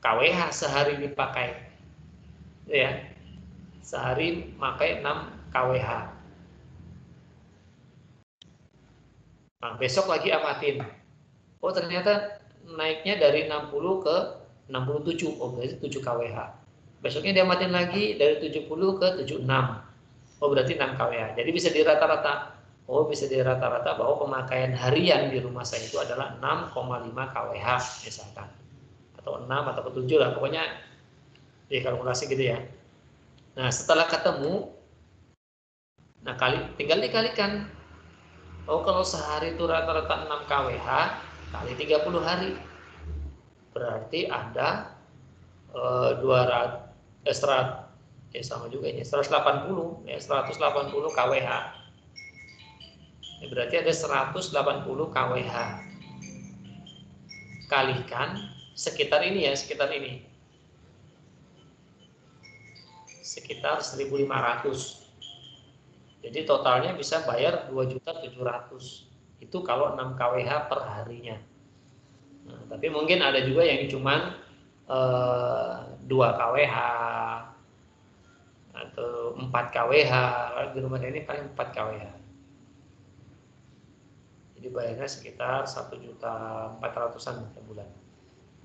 kWh sehari dipakai, ya sehari pakai 6 kWh. Nah besok lagi amatin, ternyata naiknya dari 60 ke 67, berarti 7 kWh. Besoknya diamatin lagi dari 70 ke 76. Berarti 6 kWh. Jadi bisa dirata-rata. Bisa dirata-rata bahwa pemakaian harian di rumah saya itu adalah 6,5 kWh misalkan. Atau 6 atau ke 7 lah. Pokoknya dikalkulasi gitu ya. Nah setelah ketemu, nah tinggal dikalikan. Kalau sehari itu rata-rata 6 kWh kali 30 hari. Berarti ada 180 kWh. Berarti ada 180 kWh. Kalikan sekitar ini. Sekitar 1.500. Jadi totalnya bisa bayar 2.700.000. Itu kalau 6 kWh per harinya. Nah, tapi mungkin ada juga yang cuman 2 kWh atau 4 kWh. Di rumah saya ini paling 4 kWh. Jadi bayarnya sekitar 1.400.000-an per bulan.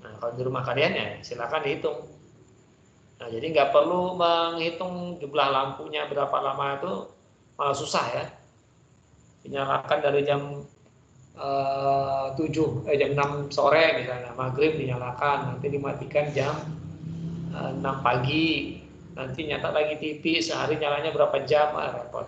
Nah kalau di rumah kalian ya silakan dihitung. Nah jadi nggak perlu menghitung jumlah lampunya berapa lama, itu malah susah ya. Dinyalakan dari jam 6 sore misalnya, maghrib dinyalakan, nanti dimatikan jam 6 pagi, nanti nyata lagi TV, sehari nyalanya berapa jam, repot.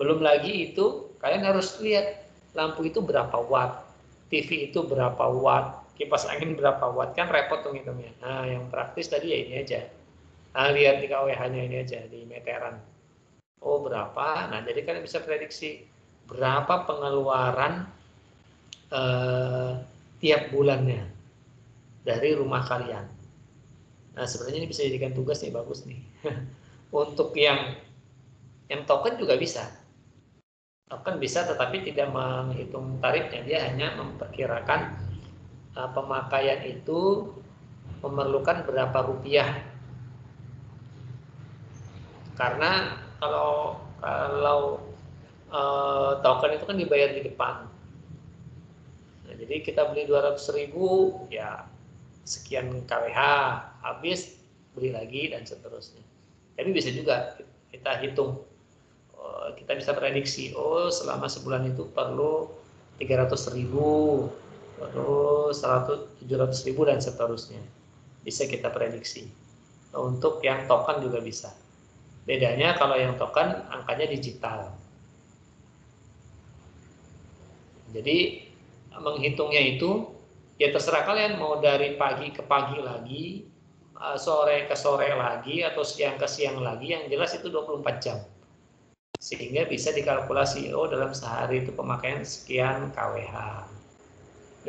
Belum lagi itu kalian harus lihat lampu itu berapa watt, TV itu berapa watt, kipas angin berapa watt, kan repot tuh ngitungnya. Nah yang praktis tadi ya ini aja. Nah lihat di kWh-nya ini aja, di meteran. Berapa, nah jadi kalian bisa prediksi berapa pengeluaran tiap bulannya dari rumah kalian. Nah, sebenarnya ini bisa dijadikan tugas nih, bagus nih. Untuk yang token juga bisa. Token bisa, tetapi tidak menghitung tarifnya. Dia hanya memperkirakan pemakaian itu memerlukan berapa rupiah. Karena kalau token itu kan dibayar di depan. Nah, jadi kita beli 200.000, ya sekian kWh, habis beli lagi dan seterusnya. Tapi bisa juga kita hitung, kita bisa prediksi, oh selama sebulan itu perlu 300.000, perlu 700.000 dan seterusnya. Bisa kita prediksi. Untuk yang token juga bisa. Bedanya kalau yang token angkanya digital. Jadi menghitungnya itu ya terserah kalian, mau dari pagi ke pagi lagi, sore ke sore lagi, atau siang ke siang lagi, yang jelas itu 24 jam. Sehingga bisa dikalkulasi, oh dalam sehari itu pemakaian sekian kWh.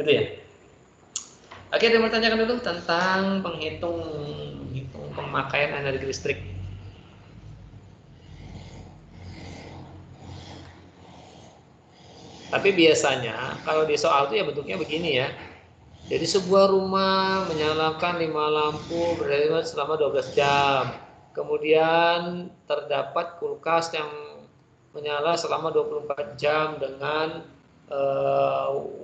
Gitu ya. Oke, ada yang mau tanyakan dulu tentang menghitung pemakaian energi listrik. Tapi biasanya kalau di soal itu ya bentuknya begini ya. Jadi sebuah rumah menyalakan 5 lampu berdaya selama 12 jam. Kemudian terdapat kulkas yang menyala selama 24 jam dengan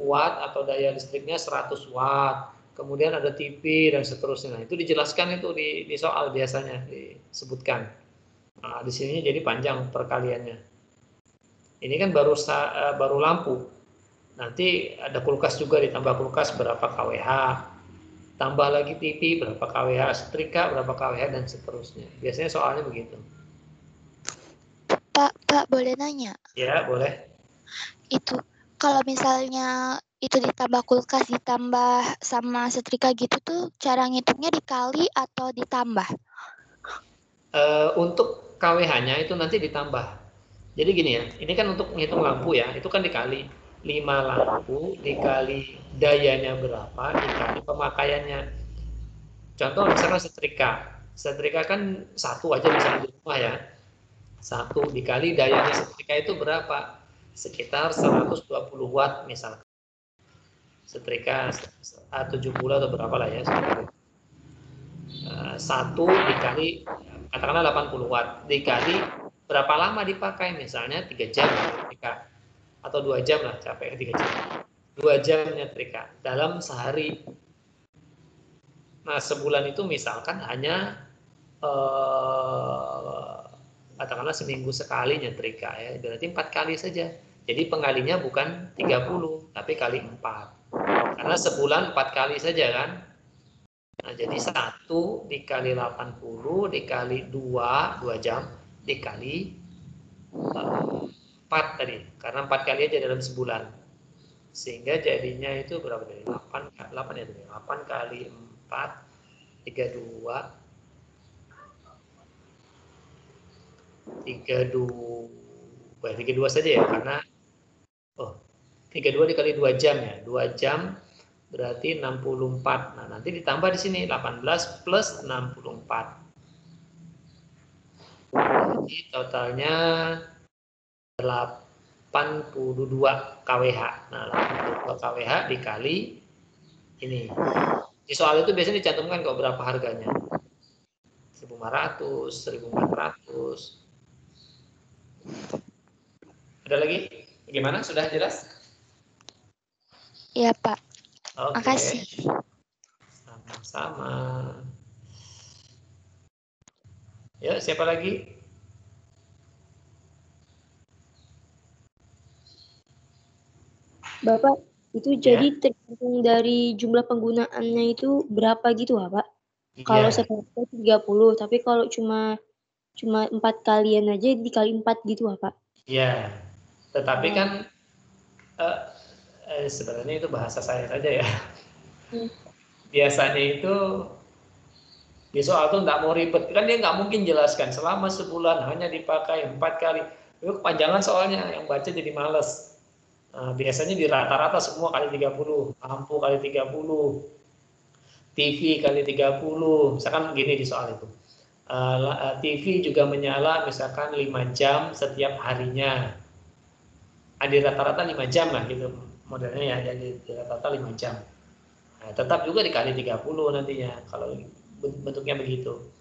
watt atau daya listriknya 100 watt. Kemudian ada TV dan seterusnya. Nah, itu dijelaskan itu di soal biasanya disebutkan. Nah, di sini jadi panjang perkaliannya. Ini kan baru lampu. Nanti ada kulkas juga, ditambah kulkas berapa kWh, tambah lagi TV berapa kWh, setrika berapa kWh dan seterusnya. Biasanya soalnya begitu. Pak, boleh nanya? Ya, boleh. Itu kalau misalnya itu ditambah kulkas ditambah sama setrika gitu tuh, cara ngitungnya dikali atau ditambah? Untuk kWh-nya itu nanti ditambah. Jadi gini ya, ini kan untuk menghitung lampu ya, itu kan dikali 5 lampu, dikali dayanya berapa, dikali pemakaiannya. Contoh misalkan setrika kan satu aja misalnya di rumah ya, satu dikali dayanya setrika itu berapa, sekitar 120 watt misalkan. Setrika 70 atau berapa lah ya, satu dikali katakanlah 80 watt, dikali berapa lama dipakai, misalnya 3 jam nyetrika, atau 2 jam lah, capek 3 jam, 2 jam nyetrika dalam sehari. Nah, sebulan itu misalkan hanya katakanlah seminggu sekali nyetrika ya, berarti 4 kali saja. Jadi pengalinya bukan 30 tapi kali 4, karena sebulan 4 kali saja kan. Nah, jadi 1 dikali 80 dikali 2 jam dikali 4 tadi, karena 4 kali aja dalam sebulan, sehingga jadinya itu berapa tadi? 8 ya, 8 kali 4 32 saja ya, karena 32 dikali 2 jam ya, 2 jam berarti 64. Nah, nanti ditambah di sini 18 plus 64. Jadi totalnya 82 kWh. Nah, 82 kWh dikali ini. Di soal itu biasanya dicantumkan kok berapa harganya. 1.500, 1.400. Ada lagi? Gimana? Sudah jelas? Iya, Pak. Oke. Makasih. Sama-sama. Ya, siapa lagi? Bapak, itu jadi tergantung dari jumlah penggunaannya itu berapa gitu, Pak? Kalau seperti 30, tapi kalau cuma 4 kalian aja dikali 4 gitu, Pak? Iya, tetapi kan sebenarnya itu bahasa saya saja ya. Biasanya itu di soal tuh nggak mau ribet, kan dia nggak mungkin jelaskan selama sebulan hanya dipakai 4 kali. Itu kepanjangan soalnya, yang baca jadi males. Biasanya di rata-rata semua kali 30, lampu kali 30, TV kali 30, misalkan begini di soal itu. TV juga menyala misalkan 5 jam setiap harinya. Di rata-rata 5 jam lah gitu modelnya ya, jadi rata-rata 5 jam. Nah, tetap juga dikali 30 nantinya kalau bentuknya begitu.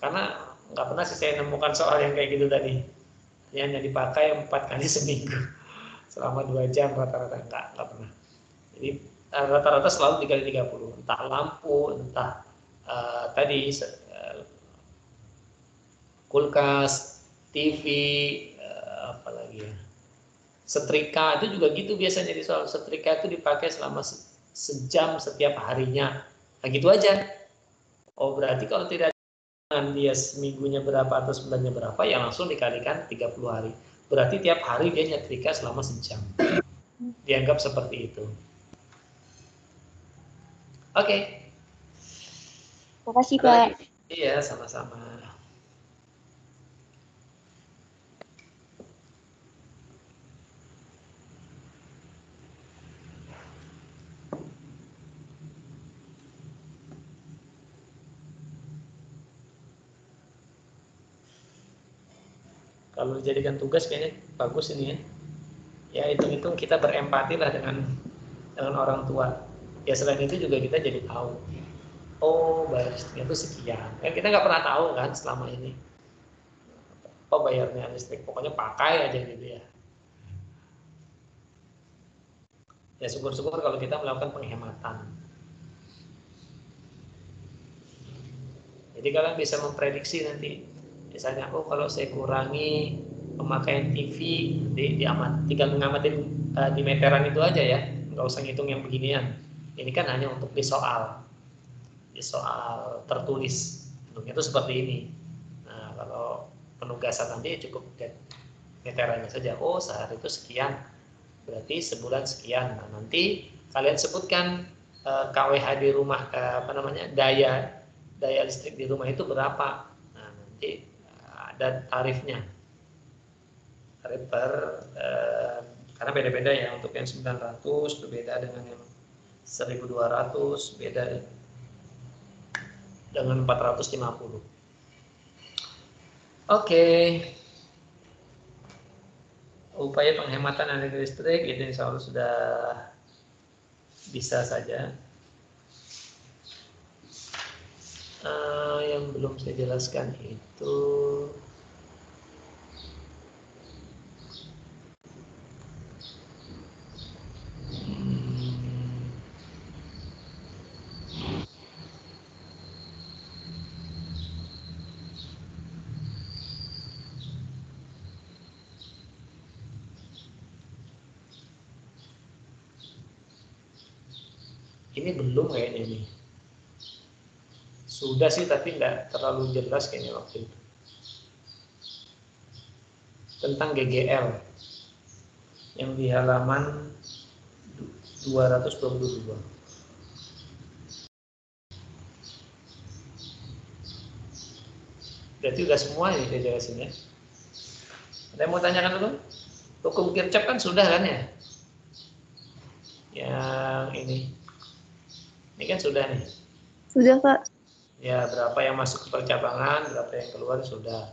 Karena nggak pernah sih saya nemukan soal yang kayak gitu tadi. Hanya dipakai 4 kali seminggu selama 2 jam rata-rata, nggak pernah. Jadi rata-rata selalu dikali 30, entah lampu, entah tadi kulkas, TV, apalagi ya, setrika itu juga gitu biasanya di soal. Setrika itu dipakai selama sejam setiap harinya. Nah gitu aja. Oh berarti kalau tidak dia seminggunya berapa atau sebulannya berapa, ya langsung dikalikan 30 hari. Berarti tiap hari dia nyetrika selama sejam. Dianggap seperti itu. Oke. Makasih, Pak. Iya, sama-sama. Kalau dijadikan tugas kayaknya bagus ini ya. Ya hitung-hitung kita berempati lah dengan orang tua. Ya selain itu juga kita jadi tahu. Oh bayar listriknya itu sekian. Ya kita nggak pernah tahu kan selama ini. Oh bayarnya listrik, pokoknya pakai aja gitu ya. Ya syukur-syukur kalau kita melakukan penghematan. Jadi kalian bisa memprediksi nanti. Misalnya, oh kalau saya kurangi pemakaian TV, tinggal ngamatin di meteran itu aja ya, nggak usah ngitung yang beginian. Ini kan hanya untuk di soal tertulis. Bentuknya itu seperti ini. Nah kalau penugasan nanti cukup meterannya saja. Oh sehari itu sekian, berarti sebulan sekian. Nah nanti kalian sebutkan KWH di rumah, daya listrik di rumah itu berapa. Nah nanti ada tarifnya, tarif karena beda-beda ya, untuk yang 900 berbeda dengan yang 1200, beda dengan 450. Oke. Upaya penghematan energi listrik itu insya Allah sudah bisa saja. Yang belum saya jelaskan itu ini belum kayaknya ini. Sudah sih tapi nggak terlalu jelas kayaknya waktu itu. Tentang GGL yang di halaman 222. Berarti udah semua nih saya jelasin ya. Ada yang mau tanyakan dulu? Hukum Kirchhoff kan sudah kan ya? Yang ini kan sudah nih. Sudah, Pak. Ya berapa yang masuk ke percabangan, berapa yang keluar sudah.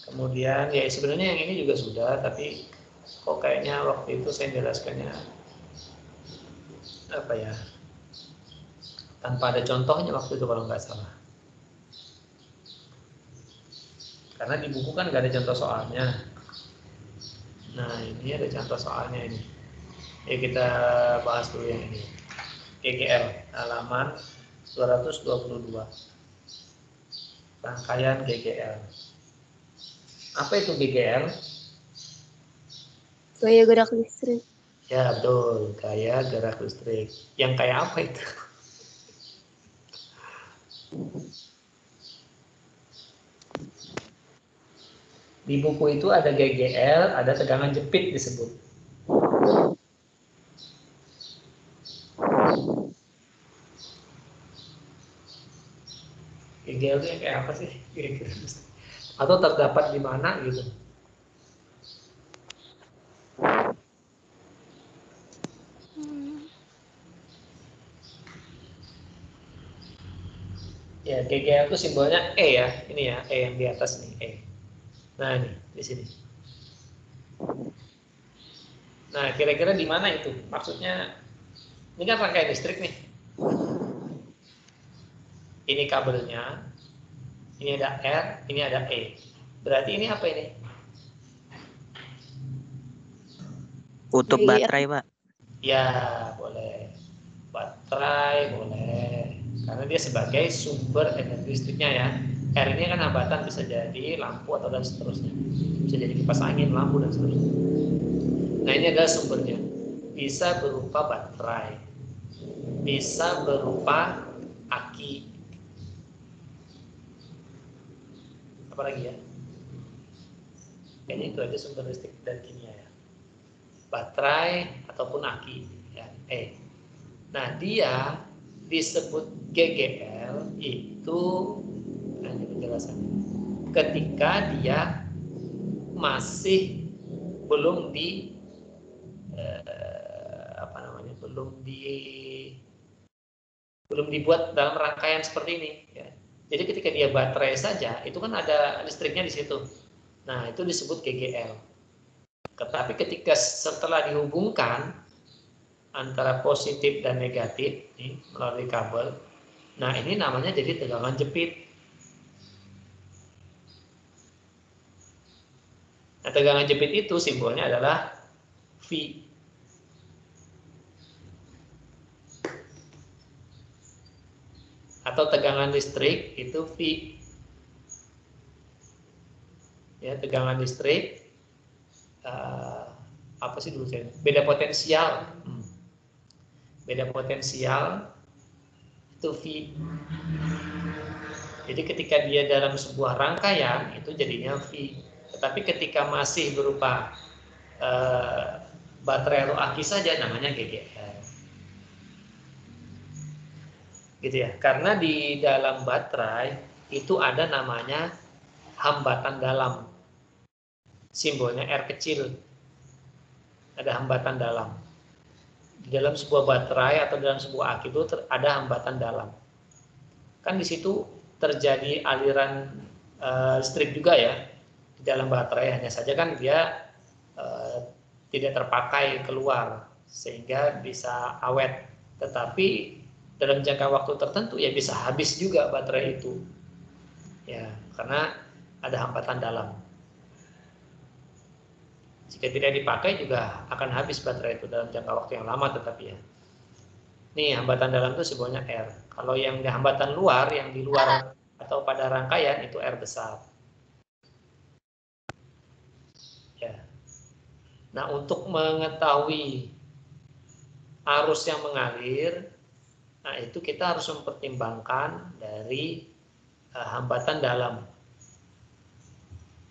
Kemudian ya sebenarnya yang ini juga sudah, tapi kok kayaknya waktu itu saya jelaskannya apa ya, tanpa ada contohnya waktu itu kalau nggak salah. Karena di buku kan nggak ada contoh soalnya. Nah ini ada contoh soalnya ini. Ya kita bahas dulu yang ini. GGL halaman 222. Rangkaian GGL. Apa itu GGL? Gaya gerak listrik. Ya betul, gaya gerak listrik. Yang kayak apa itu? Di buku itu ada GGL, ada tegangan jepit disebut. GGL itu kayak apa sih? Atau terdapat di mana gitu? Ya, GGL itu simbolnya E ya. Ini ya, E yang di atas nih, E. Nah, ini di sini. Nah, kira-kira di mana itu? Maksudnya, ini kan rangkaian listrik nih. Ini kabelnya, ini ada R, ini ada E. Berarti ini apa ini? Kutub baterai, Pak. Ya, boleh. Baterai, boleh. Karena dia sebagai sumber energi listriknya ya. R ini kan hambatan, bisa jadi lampu atau dan seterusnya. Bisa jadi kipas angin, lampu, dan seterusnya. Nah, ini adalah sumbernya. Bisa berupa baterai. Bisa berupa aki. Apa lagi ya? Kayaknya itu aja sumber listrik dan kimia ya. Baterai ataupun aki ya. Nah, dia disebut GGL itu ini penjelasannya. Ketika dia masih belum belum dibuat dalam rangkaian seperti ini ya. Jadi ketika dia baterai saja itu kan ada listriknya di situ. Nah, itu disebut GGL. Tetapi ketika setelah dihubungkan antara positif dan negatif nih, melalui kabel, nah ini namanya jadi tegangan jepit. Nah, tegangan jepit itu simbolnya adalah V. Atau tegangan listrik itu V. Ya, tegangan listrik apa sih dulu saya? Beda potensial. Beda potensial itu V. Jadi ketika dia dalam sebuah rangkaian itu jadinya V. Tetapi ketika masih berupa baterai atau aki saja namanya GGL. Gitu ya. Karena di dalam baterai itu ada namanya hambatan dalam. Simbolnya R kecil. Ada hambatan dalam. Di dalam sebuah baterai atau dalam sebuah aki itu ada hambatan dalam. Kan di situ terjadi aliran listrik juga ya di dalam baterai, hanya saja kan dia tidak terpakai keluar sehingga bisa awet, tetapi dalam jangka waktu tertentu ya bisa habis juga baterai itu ya, karena ada hambatan dalam. Jika tidak dipakai juga akan habis baterai itu dalam jangka waktu yang lama, tetapi ya nih hambatan dalam itu simbolnya R. Kalau yang di hambatan luar, yang di luar atau pada rangkaian itu R besar. Ya. Nah, untuk mengetahui arus yang mengalir, nah itu kita harus mempertimbangkan dari hambatan dalam.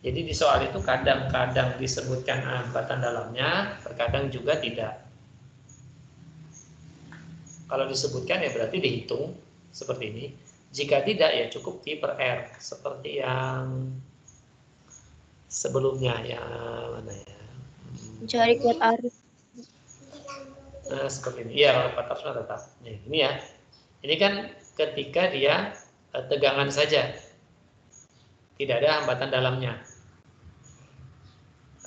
Jadi di soal itu kadang-kadang disebutkan hambatan dalamnya, terkadang juga tidak. Kalau disebutkan ya berarti dihitung seperti ini. Jika tidak ya cukup V per R seperti yang sebelumnya ya, mana ya? Mencari kuat arus. Nah, seperti ini. Iya, kalau kuat arus tetap. Nih, ini ya. Ini kan ketika dia tegangan saja. Tidak ada hambatan dalamnya.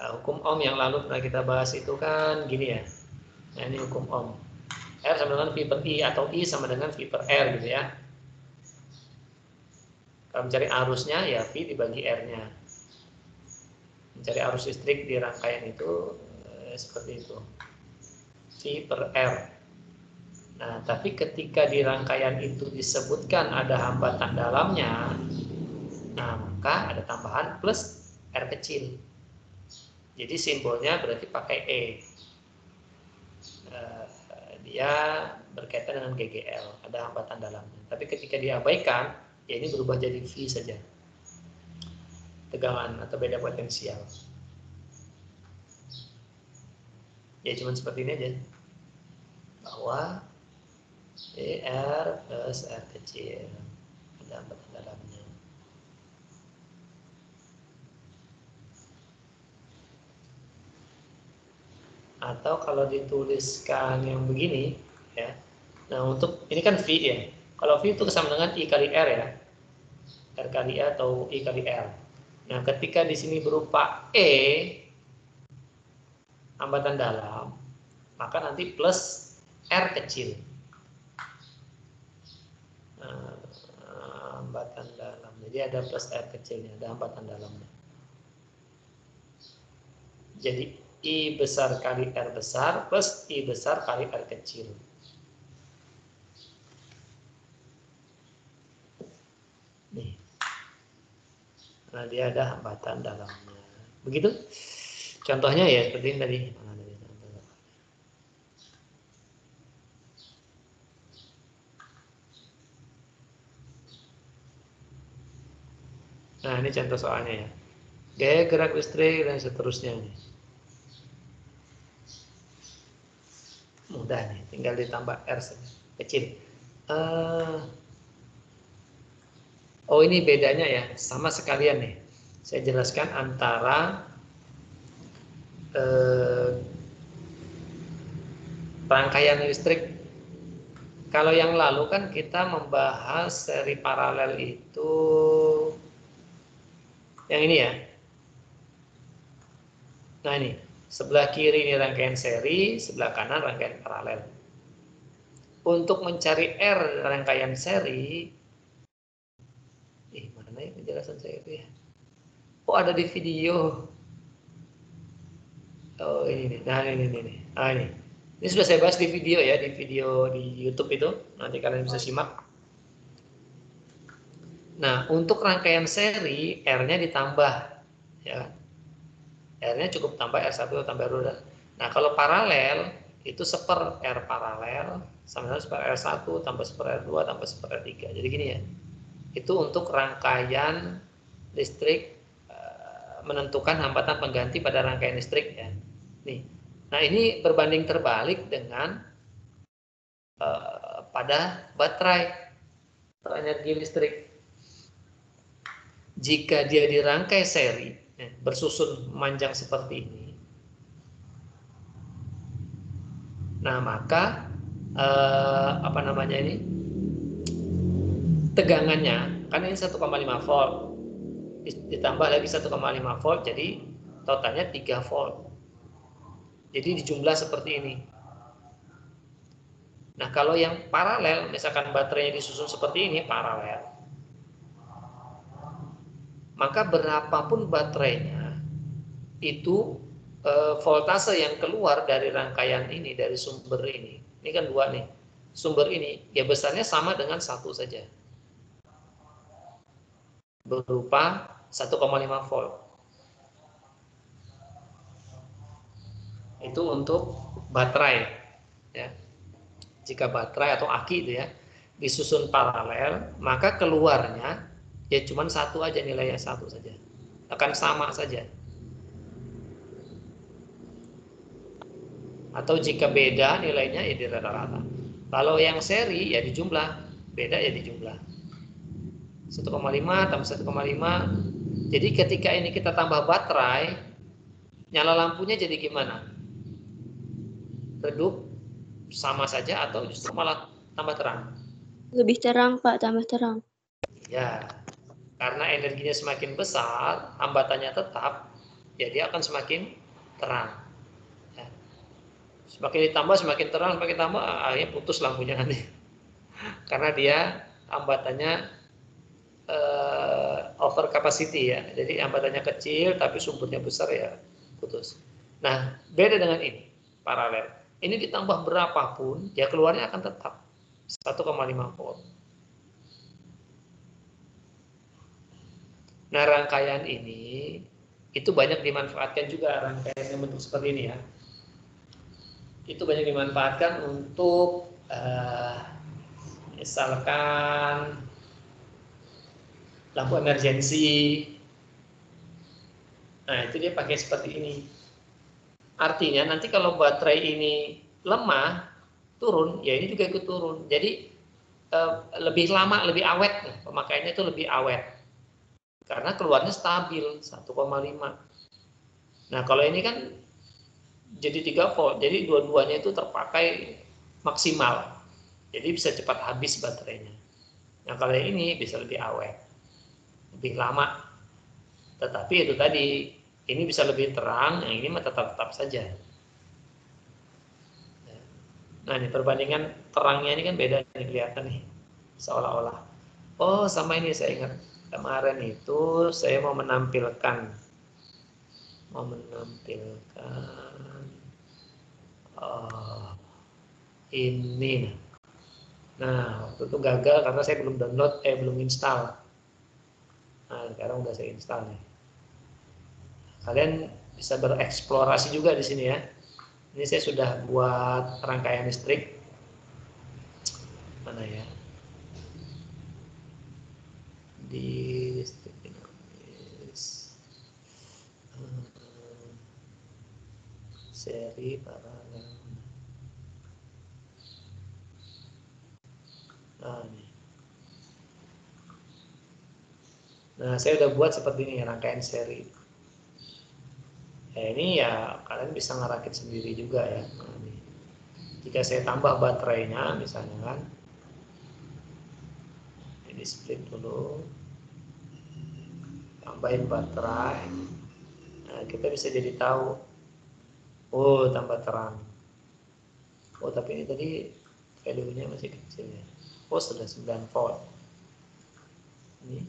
Nah, hukum Ohm yang lalu pernah kita bahas itu kan gini ya. Nah, ini hukum Ohm. R sama dengan V per I atau I sama dengan V per R gitu ya. Kalau mencari arusnya ya V dibagi R-nya. Mencari arus listrik di rangkaian itu seperti itu. V per R. Nah, tapi ketika di rangkaian itu disebutkan ada hambatan dalamnya, nah maka ada tambahan plus R kecil. Jadi simbolnya berarti pakai E. Dia berkaitan dengan GGL, ada hambatan dalamnya. Tapi ketika diabaikan, ya ini berubah jadi V saja. Tegangan atau beda potensial. Ya cuma seperti ini aja. Bahwa R plus R kecil, ada hambatan dalamnya. Atau kalau dituliskan yang begini ya. Nah, untuk ini kan V ya. Kalau V itu sama dengan I kali R ya. R kali A atau I kali R. Nah, ketika di sini berupa E, hambatan dalam, maka nanti plus R kecil. Nah, hambatan dalam. Jadi ada plus R kecilnya, ada hambatan dalamnya. Jadi I besar kali R besar plus I besar kali R kecil. Nih. Nah, dia ada hambatan dalamnya. Begitu? Contohnya ya seperti ini tadi. Nah, ini contoh soalnya ya. Gaya gerak listrik dan seterusnya nih. Mudah nih, tinggal ditambah R saja, kecil. Oh, ini bedanya ya, sama sekalian nih. Saya jelaskan antara rangkaian listrik. Kalau yang lalu kan kita membahas seri paralel itu yang ini ya. Nah ini, sebelah kiri ini rangkaian seri, sebelah kanan rangkaian paralel. Untuk mencari R rangkaian seri, mana ya penjelasan saya itu ya? Oh, ada di video. Oh ini, nah ini. Ah ini. Ini sudah saya bahas di video ya, di video di YouTube itu. Nanti kalian bisa simak. Nah, untuk rangkaian seri, R-nya ditambah. Ya. R-nya cukup tambah R1 tambah R2. Nah, kalau paralel, itu seper R paralel, sama dengan seper R1 tambah seper R2 tambah seper R3. Jadi gini ya, itu untuk rangkaian listrik menentukan hambatan pengganti pada rangkaian listrik ya. Nih, nah ini berbanding terbalik dengan pada baterai atau energi listrik. Jika dia dirangkai seri, bersusun manjang seperti ini, nah maka tegangannya kan ini 1,5 volt ditambah lagi 1,5 volt, jadi totalnya 3 volt. Jadi dijumlah seperti ini. Nah, kalau yang paralel, misalkan baterainya disusun seperti ini paralel, maka berapapun baterainya itu voltase yang keluar dari rangkaian ini, dari sumber ini kan dua nih, sumber ini ya besarnya sama dengan satu saja, berupa 1,5 volt. Itu untuk baterai ya. Jika baterai atau aki itu ya disusun paralel, maka keluarnya ya cuma satu aja, nilainya satu saja, akan sama saja. Atau jika beda nilainya ya di rata-rata. Kalau yang seri ya dijumlah, beda ya dijumlah. 1,5 tambah 1,5. Jadi ketika ini kita tambah baterai, nyala lampunya jadi gimana? Redup, sama saja, atau justru malah tambah terang? Lebih terang, Pak, tambah terang. Ya, karena energinya semakin besar, hambatannya tetap, ya dia akan semakin terang. Ya. Semakin ditambah, semakin terang, semakin tambah, akhirnya putus lampunya nanti. Karena dia hambatannya over capacity ya, jadi hambatannya kecil, tapi sumbernya besar ya putus. Nah, beda dengan ini, paralel. Ini ditambah berapapun, ya keluarnya akan tetap 1,5 volt. Nah, rangkaian ini itu banyak dimanfaatkan juga, rangkaian yang bentuk seperti ini ya. Itu banyak dimanfaatkan untuk misalkan lampu emergensi. Nah, itu dia pakai seperti ini. Artinya nanti kalau baterai ini lemah, turun, ya ini juga ikut turun. Jadi lebih lama, lebih awet, pemakaiannya itu lebih awet. Karena keluarnya stabil 1,5. Nah, kalau ini kan jadi 3 volt, jadi dua-duanya itu terpakai maksimal. Jadi bisa cepat habis baterainya. Nah kalau yang ini bisa lebih awet, lebih lama. Tetapi itu tadi, ini bisa lebih terang, yang ini mah tetap saja. Nah ini perbandingan terangnya ini kan beda nih, kelihatan nih, seolah-olah. Oh sama ini saya ingat, kemarin itu saya mau menampilkan ini. Nah waktu itu gagal karena saya belum download, belum install. Nah sekarang udah saya install nih. Kalian bisa bereksplorasi juga di sini ya. Ini saya sudah buat rangkaian listrik. Mana ya? Di listrik dinamis. Seri paralel. Nah, ini. Nah, saya udah buat seperti ini rangkaian seri. Ini ya kalian bisa ngerakit sendiri juga ya. Nah, ini. Jika saya tambah baterainya misalnya kan, ini split dulu, tambahin baterai. Nah, kita bisa jadi tahu, oh tambah terang. Oh tapi ini tadi value-nya masih kecil ya. Oh sudah 9 volt. Ini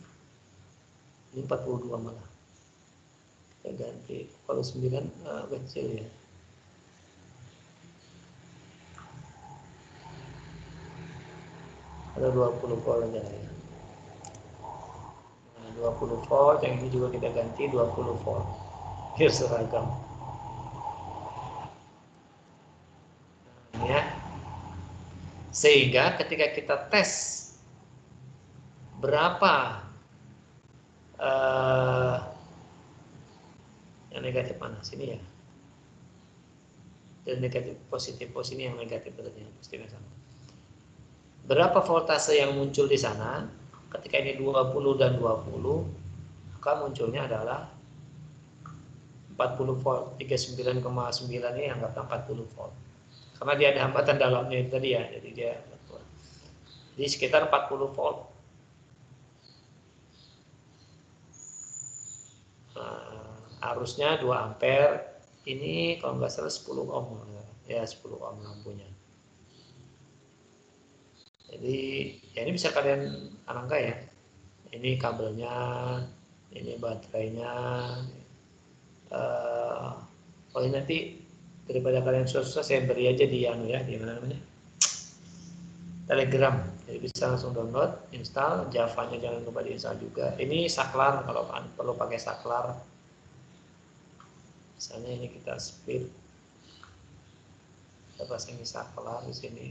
42 malah. Kita ganti, kalau 9 kecil ya. Ada 20 volt aja ya. Nah, 20 volt, yang ini juga kita ganti 20 volt. Biar seragam. Nah, ya. Sehingga ketika kita tes berapa yang negatif mana? Sini ya. Dan negatif positif sini yang negatif berarti yang positifnya sama. Berapa voltase yang muncul di sana? Ketika ini 20 dan 20, maka munculnya adalah 40 volt. 39,9 ini anggaplah 40 volt. Karena dia ada hambatan dalamnya itu tadi ya, jadi dia di sekitar 40 volt. Arusnya 2 ampere. Ini kalau nggak salah 10 ohm ya, 10 ohm lampunya. Jadi ya ini bisa kalian rangkai ya. Ini kabelnya, ini baterainya. Oh ini nanti daripada kalian susah saya beri aja di di mana namanya, Telegram. Jadi bisa langsung download, install. Java-nya jangan lupa diinstal juga. Ini saklar kalau perlu pakai saklar. Misalnya ini kita split. Kita pasang saklar di sini.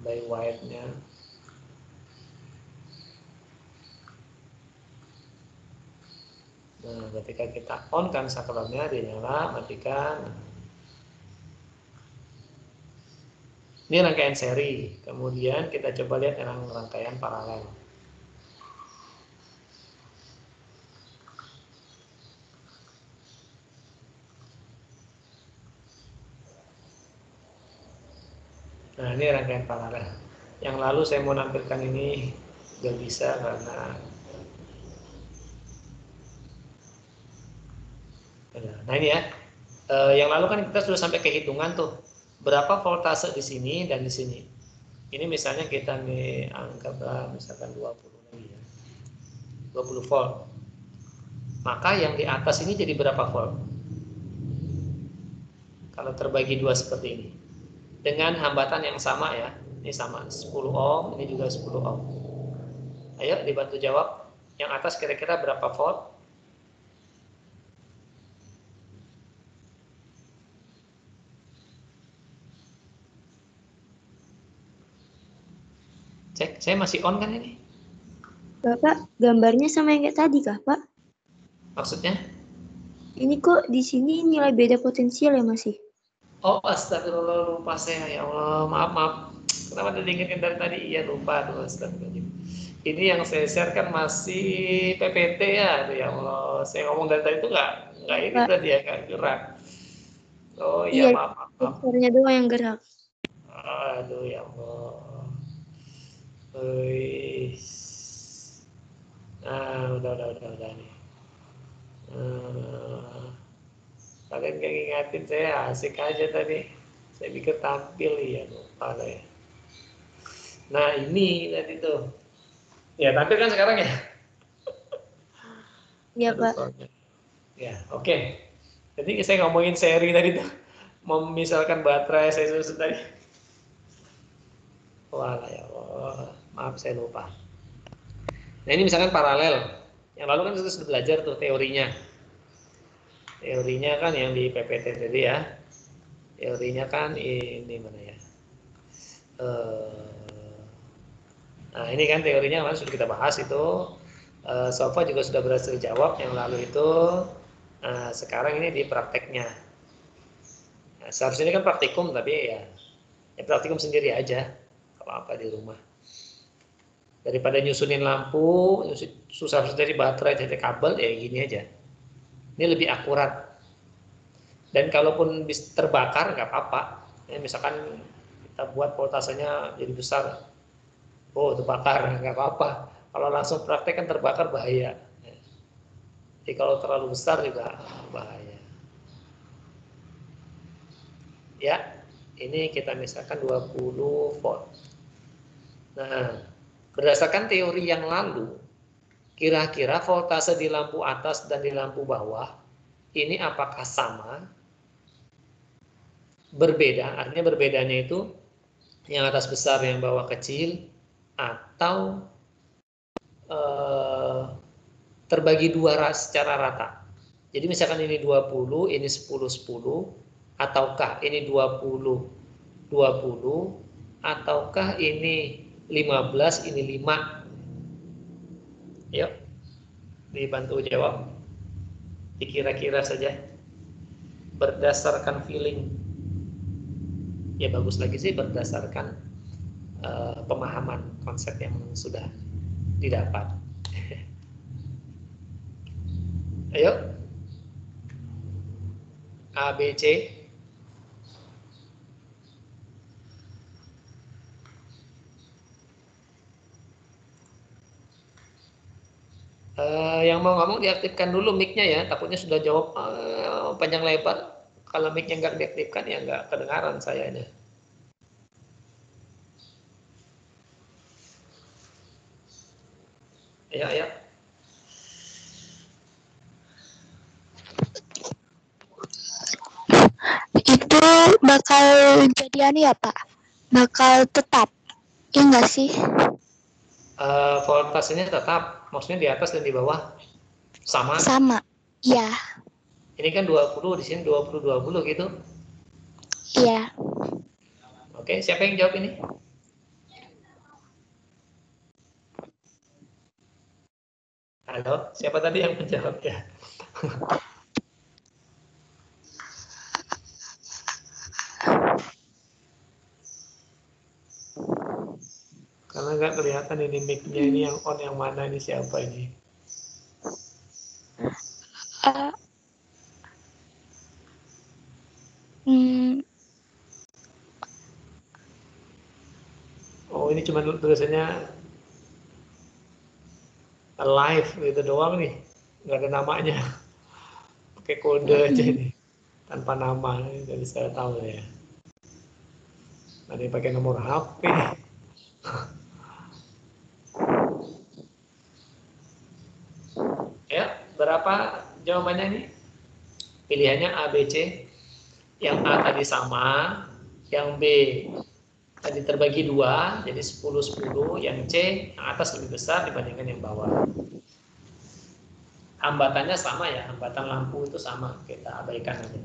By wire-nya. Nah, ketika kita on kan saklarnya, dia nyala, matikan. Ini rangkaian seri. Kemudian kita coba lihat yang rangkaian paralel. Nah, ini rangkaian paralel. Yang lalu saya mau nampilkan ini nggak bisa karena nah ini ya. Yang lalu kan kita sudah sampai ke hitungan tuh. Berapa voltase di sini dan di sini. Ini misalnya kita anggaplah misalkan 20 lagi ya. 20 volt. Maka yang di atas ini jadi berapa volt? Kalau terbagi dua seperti ini. Dengan hambatan yang sama ya. Ini sama 10 ohm, ini juga 10 ohm. Ayo dibantu jawab. Yang atas kira-kira berapa volt? Cek, saya masih on kan ini? Bapak, gambarnya sama yang kayak tadi kah, Pak? Maksudnya? Ini kok di sini nilai beda potensial ya masih? Oh, astagfirullah, lupa saya. Ya Allah, maaf. Kenapa diingetin dari tadi? Iya, lupa. Aduh, astagfirullah. Ini yang saya share kan masih PPT ya. Aduh, ya Allah, saya ngomong dari tadi itu nggak ini tadi ya, nggak gerak. Oh iya, Iya, maaf. sensornya doang yang gerak. Aduh ya Allah. Wih. Nah, udah nih. Kalian kayak ngingatin saya asik aja tadi. Saya pikir tampil ya, lupa ya. Nah ini tadi tuh. Ya tampil kan sekarang ya? Iya, Aduh, Pak. soalnya. Ya, oke. Jadi saya ngomongin seri tadi tuh. Memisahkan baterai saya susun tadi. Wah ya Allah. Maaf saya lupa. Nah ini misalkan paralel. Yang lalu kan kita sudah belajar tuh teorinya. Teorinya kan yang di PPT tadi ya. Teorinya kan ini mana ya? Nah ini kan teorinya kemarin sudah kita bahas itu. Sofa juga sudah berhasil jawab yang lalu itu. Sekarang ini di prakteknya. Nah, seharusnya ini kan praktikum tapi ya praktikum sendiri aja. Apa-apa di rumah. Daripada nyusunin lampu, susah dari baterai, dari kabel, ya gini aja. Ini lebih akurat. Dan kalaupun terbakar nggak apa-apa. Ya, misalkan kita buat voltasenya jadi besar, oh terbakar nggak apa-apa. Kalau langsung praktek kan terbakar bahaya. Jadi kalau terlalu besar juga bahaya. Ya, ini kita misalkan 20 volt. Nah, berdasarkan teori yang lalu, kira-kira voltase di lampu atas dan di lampu bawah ini apakah sama? Berbeda, artinya berbedanya itu yang atas besar, yang bawah kecil, atau terbagi dua secara rata. Jadi misalkan ini 20, ini 10, 10, ataukah ini 20, 20, ataukah ini 15, ini 5. Yuk, dibantu jawab. Dikira-kira saja. Berdasarkan feeling. Ya bagus lagi sih berdasarkan pemahaman konsep yang sudah didapat. Ayo. A, B, C. Yang mau ngomong diaktifkan dulu mic-nya ya. Takutnya sudah jawab panjang lebar. Kalau mic-nya nggak diaktifkan ya nggak kedengaran sayanya. Ayo. Itu bakal jadian ya Pak? Bakal tetap? Iya nggak sih? Voltasenya tetap, maksudnya di atas dan di bawah sama. Sama, iya. Ini kan 20, di sini 20, 20 gitu. Iya. Oke, siapa yang jawab ini? Halo, siapa tadi yang menjawab ya? Karena nggak kelihatan ini mic-nya ini yang on yang mana ini siapa ini? Oh ini cuma tulisannya live gitu doang nih, nggak ada namanya. Pakai kode aja nih, tanpa nama, jadi saya tahu ya. Ada yang pakai nomor HP. Ya, berapa jawabannya nih? Pilihannya A, B, C. Yang A tadi sama, yang B tadi terbagi 2, jadi 10, 10. Yang C, yang atas lebih besar dibandingkan yang bawah. Hambatannya sama ya, hambatan lampu itu sama, kita abaikan aja.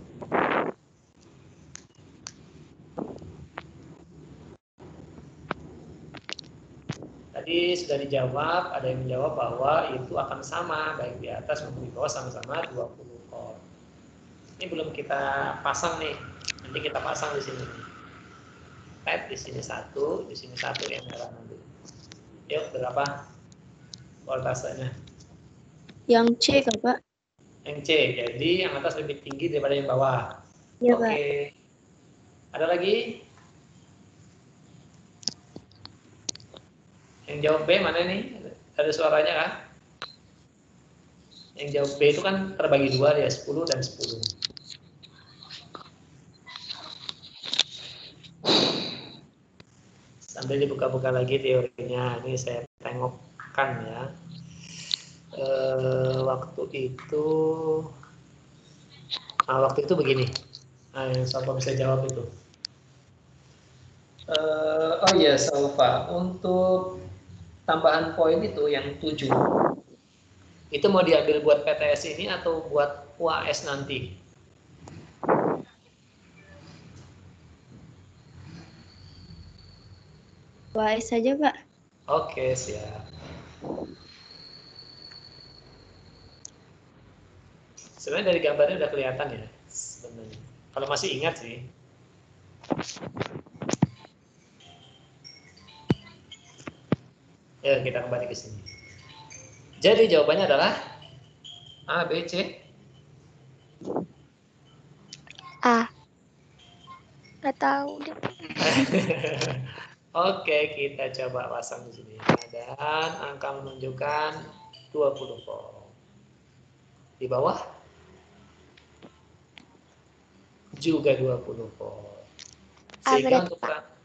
Tadi sudah dijawab, ada yang menjawab bahwa itu akan sama, baik di atas maupun di bawah sama-sama 20 volt. Ini belum kita pasang nih, nanti kita pasang di sini. Di sini 1, di sini 1 yang merah nanti. Yuk, berapa voltasenya? Yang C, Kak, Pak. Yang C, jadi yang atas lebih tinggi daripada yang bawah. Iya, Oke. Pak. Ada lagi? Yang jawab B mana nih? Ada suaranya kan? Yang jawab B itu kan terbagi dua ya, 10 dan 10. Sambil dibuka-buka lagi teorinya. Ini saya tengokkan ya. Waktu itu begini. Nah, siapa bisa jawab itu? Oh iya, Salva. Untuk tambahan poin itu yang 7. Itu mau diambil buat PTS ini atau buat UAS nanti? UAS saja, Pak. Oke, siap. Sebenarnya dari gambarnya udah kelihatan ya, sebenarnya. Kalau masih ingat sih. Ya, kita kembali ke sini. Jadi jawabannya adalah A, B, C. A. Nggak tahu deh. Oke, kita coba pasang di sini. Dan angka menunjukkan 20 volt. Di bawah juga 20 volt. Sehingga untuk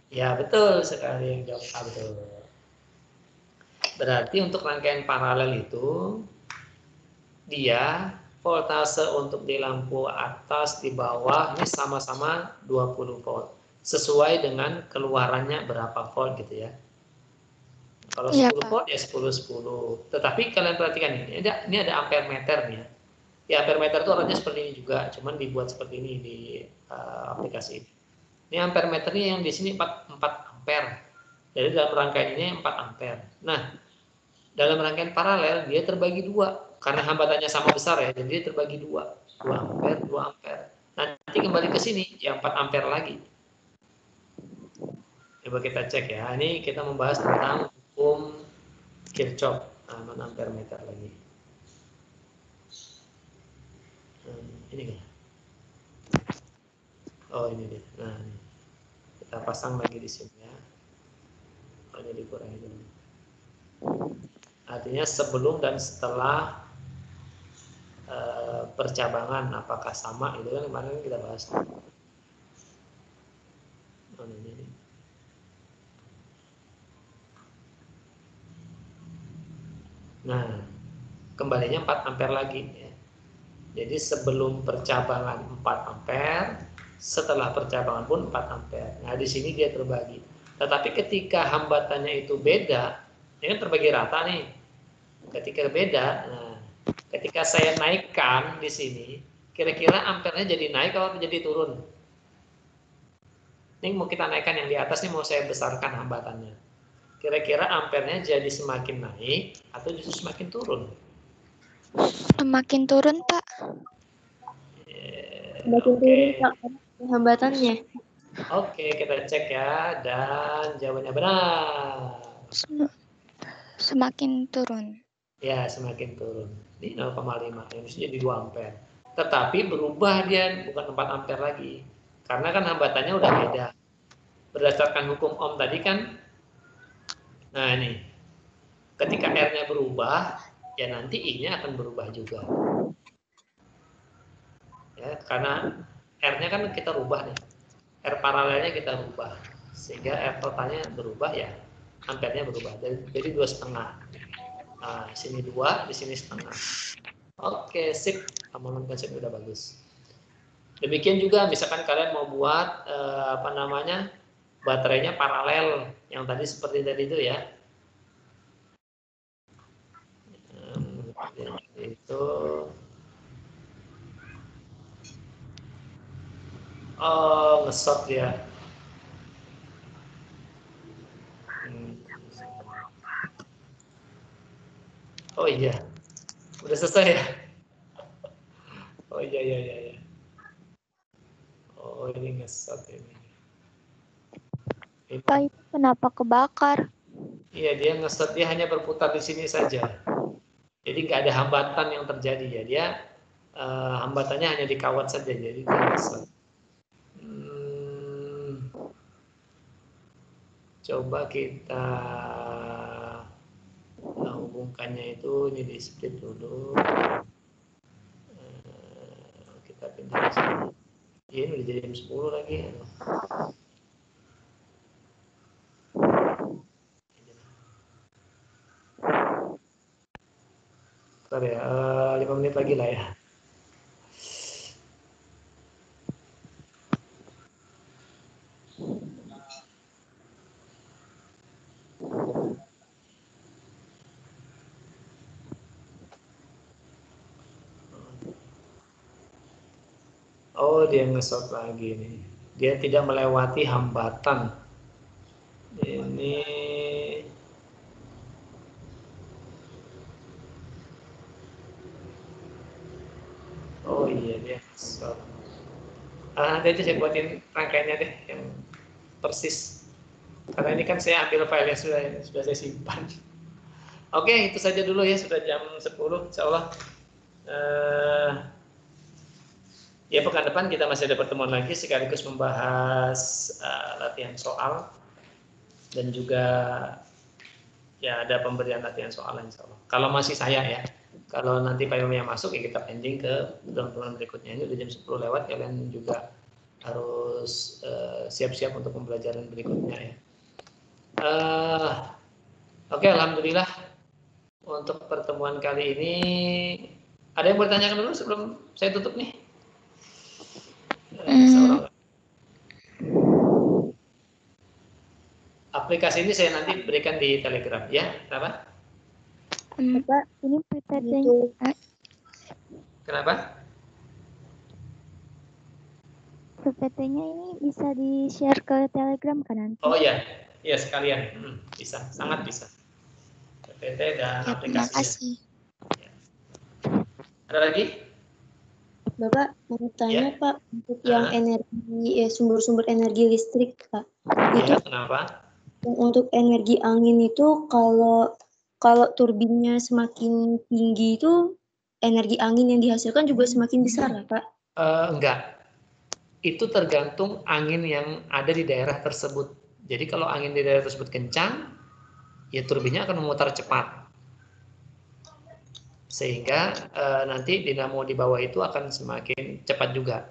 ya betul sekali yang jawab A, betul. Berarti untuk rangkaian paralel itu dia voltase untuk di lampu atas di bawah ini sama-sama 20 volt. Sesuai dengan keluarannya berapa volt gitu ya. Kalau 10 volt ya 10. Tetapi kalian perhatikan ini ada ampere meter nih ya. Ya ampere meter itu artinya seperti ini juga, cuman dibuat seperti ini di aplikasi ini. Ini ampere meternya yang di sini 4 ampere. Jadi dalam rangkaian ini 4 ampere. Nah, dalam rangkaian paralel dia terbagi dua karena hambatannya sama besar ya, jadi dia terbagi dua 2 ampere. Nanti kembali ke sini yang 4 ampere lagi. Coba kita cek ya. Ini kita membahas tentang hukum Kirchhoff, non-ampere meter lagi. Ini kan? Oh ini dia. Nah, kita pasang lagi di sini ya. Oh, ini dikurangi dulu. Artinya sebelum dan setelah percabangan apakah sama itu kan kemarin kita bahas. Oh, ini. Nah, kembalinya 4 ampere lagi ya. Jadi sebelum percabangan 4 ampere, setelah percabangan pun 4 ampere. Nah, di sini dia terbagi. Tetapi ketika hambatannya itu beda, ini kan terbagi rata nih. Ketika beda, nah, ketika saya naikkan di sini, kira-kira ampernya jadi naik atau jadi turun? Ini mau kita naikkan yang di atas nih, mau saya besarkan hambatannya. Kira-kira ampernya jadi semakin naik atau justru semakin turun? Semakin turun, Pak. Semakin turun, Pak, hambatannya. Oke, kita cek ya. Dan jawabannya benar. Semakin turun. Ya, semakin turun. Ini 0,5. Ini jadi 2 ampere. Tetapi berubah dia, bukan 4 ampere lagi. Karena kan hambatannya udah beda. Berdasarkan hukum Ohm tadi kan, nah ini, ketika R-nya berubah, ya nanti I-nya akan berubah juga. Ya, karena R-nya kan kita rubah nih. R paralelnya kita rubah. Sehingga R totalnya berubah ya, ampernya berubah. Jadi 2,5. Nah, di sini 2, di sini setengah. Oke, sip. Amalan konsep udah bagus. Demikian juga misalkan kalian mau buat baterainya paralel yang tadi seperti tadi itu ya. Itu ngesot ya. Oh iya, udah selesai ya. Oh iya. Oh ini ngesot ini. Pak, kenapa kebakar? Iya, dia ngesot, dia hanya berputar di sini saja. Jadi nggak ada hambatan yang terjadi ya. Dia hambatannya hanya di kawat saja, jadi dia ngesot. coba kita hubungkannya itu jadi split dulu. Kita pindah ke sini. Ini udah jadi jam 10 lagi. Bentar ya, 5 menit lagi lah ya. Oh, dia nge-short lagi nih. Dia tidak melewati hambatan. Ini oh iya dia nge-short. Nanti aja saya buatin rangkaiannya deh yang persis. Karena ini kan saya ambil file yang sudah saya simpan. Oke, itu saja dulu ya, sudah jam 10 insya Allah. Ya pekan depan kita masih ada pertemuan lagi sekaligus membahas latihan soal dan juga ya ada pemberian latihan soal insya Allah. Kalau masih saya ya, kalau nanti Pak Yomi yang masuk ya kita pending ke pertemuan berikutnya. Ini udah jam 10 lewat, kalian juga harus siap-siap untuk pembelajaran berikutnya ya. Oke, alhamdulillah untuk pertemuan kali ini ada yang bertanya dulu sebelum saya tutup nih. Aplikasi ini saya nanti berikan di Telegram ya, kenapa? Pak, ini PPT-nya. Kenapa? PPT-nya ini bisa di-share ke Telegram kan nanti? Oh iya, ya sekalian, bisa, sangat bisa. PPT dan Ya, terima aplikasinya. kasih. Ada lagi? Bapak mau tanya Ya. Pak untuk yang energi sumber-sumber energi listrik Pak. Ya, Itu kenapa? untuk energi angin itu kalau turbinnya semakin tinggi itu energi angin yang dihasilkan juga semakin besar ya Pak? Enggak. Itu tergantung angin yang ada di daerah tersebut. Jadi kalau angin di daerah tersebut kencang, ya turbinnya akan memutar cepat. Sehingga nanti dinamo di bawah itu akan semakin cepat juga.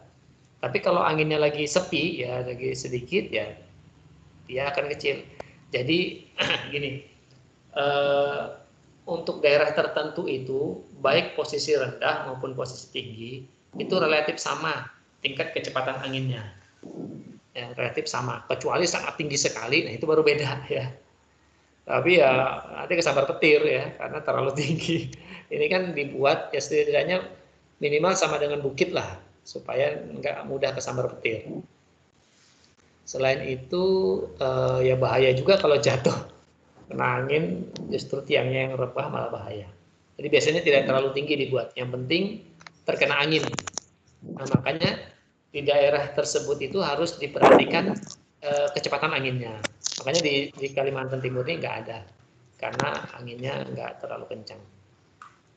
Tapi kalau anginnya lagi sepi, ya lagi sedikit, ya dia akan kecil. Jadi gini, untuk daerah tertentu itu, baik posisi rendah maupun posisi tinggi, itu relatif sama tingkat kecepatan anginnya. Ya, relatif sama, kecuali sangat tinggi sekali, nah itu baru beda ya. Tapi ya nanti kesambar petir ya, karena terlalu tinggi. Ini kan dibuat ya setidaknya minimal sama dengan bukit lah, supaya nggak mudah kesambar petir. Selain itu ya bahaya juga kalau jatuh kena angin, justru tiangnya yang rebah malah bahaya. Jadi biasanya tidak terlalu tinggi dibuat, yang penting terkena angin. Nah makanya di daerah tersebut itu harus diperhatikan kecepatan anginnya. Makanya di Kalimantan Timur ini nggak ada, karena anginnya nggak terlalu kencang.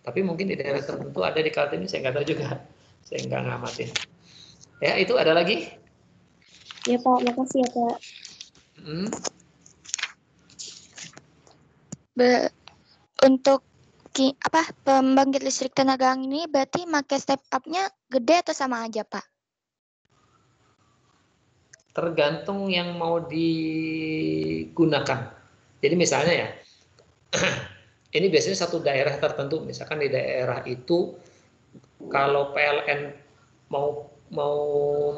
Tapi mungkin di daerah tertentu ada di Kaltim ini, saya nggak tahu juga, saya nggak ngamatin. Ya itu ada lagi? Ya Pak, makasih ya Pak. Untuk pembangkit listrik tenaga angin ini berarti pakai step up-nya gede atau sama aja Pak? Tergantung yang mau digunakan. Jadi misalnya ya, ini biasanya satu daerah tertentu, misalkan di daerah itu kalau PLN mau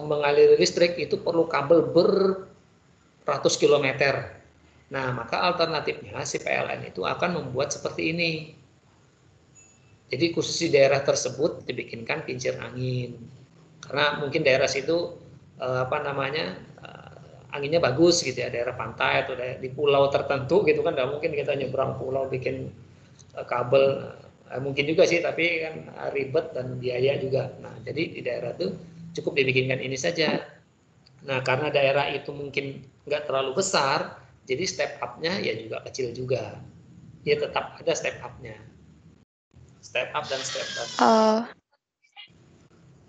mengaliri listrik itu perlu kabel beratus kilometer. Nah, maka alternatifnya si PLN itu akan membuat seperti ini. Jadi khusus di daerah tersebut dibikinkan kincir angin. Karena mungkin daerah situ anginnya bagus gitu ya, daerah pantai atau di pulau tertentu gitu kan, nggak mungkin kita nyebrang pulau bikin kabel, mungkin juga sih tapi kan ribet dan biaya juga. Nah jadi di daerah itu cukup dibikinkan ini saja. Nah karena daerah itu mungkin nggak terlalu besar, jadi step up-nya ya juga kecil juga, ya tetap ada step up-nya, step up dan step down. Oh,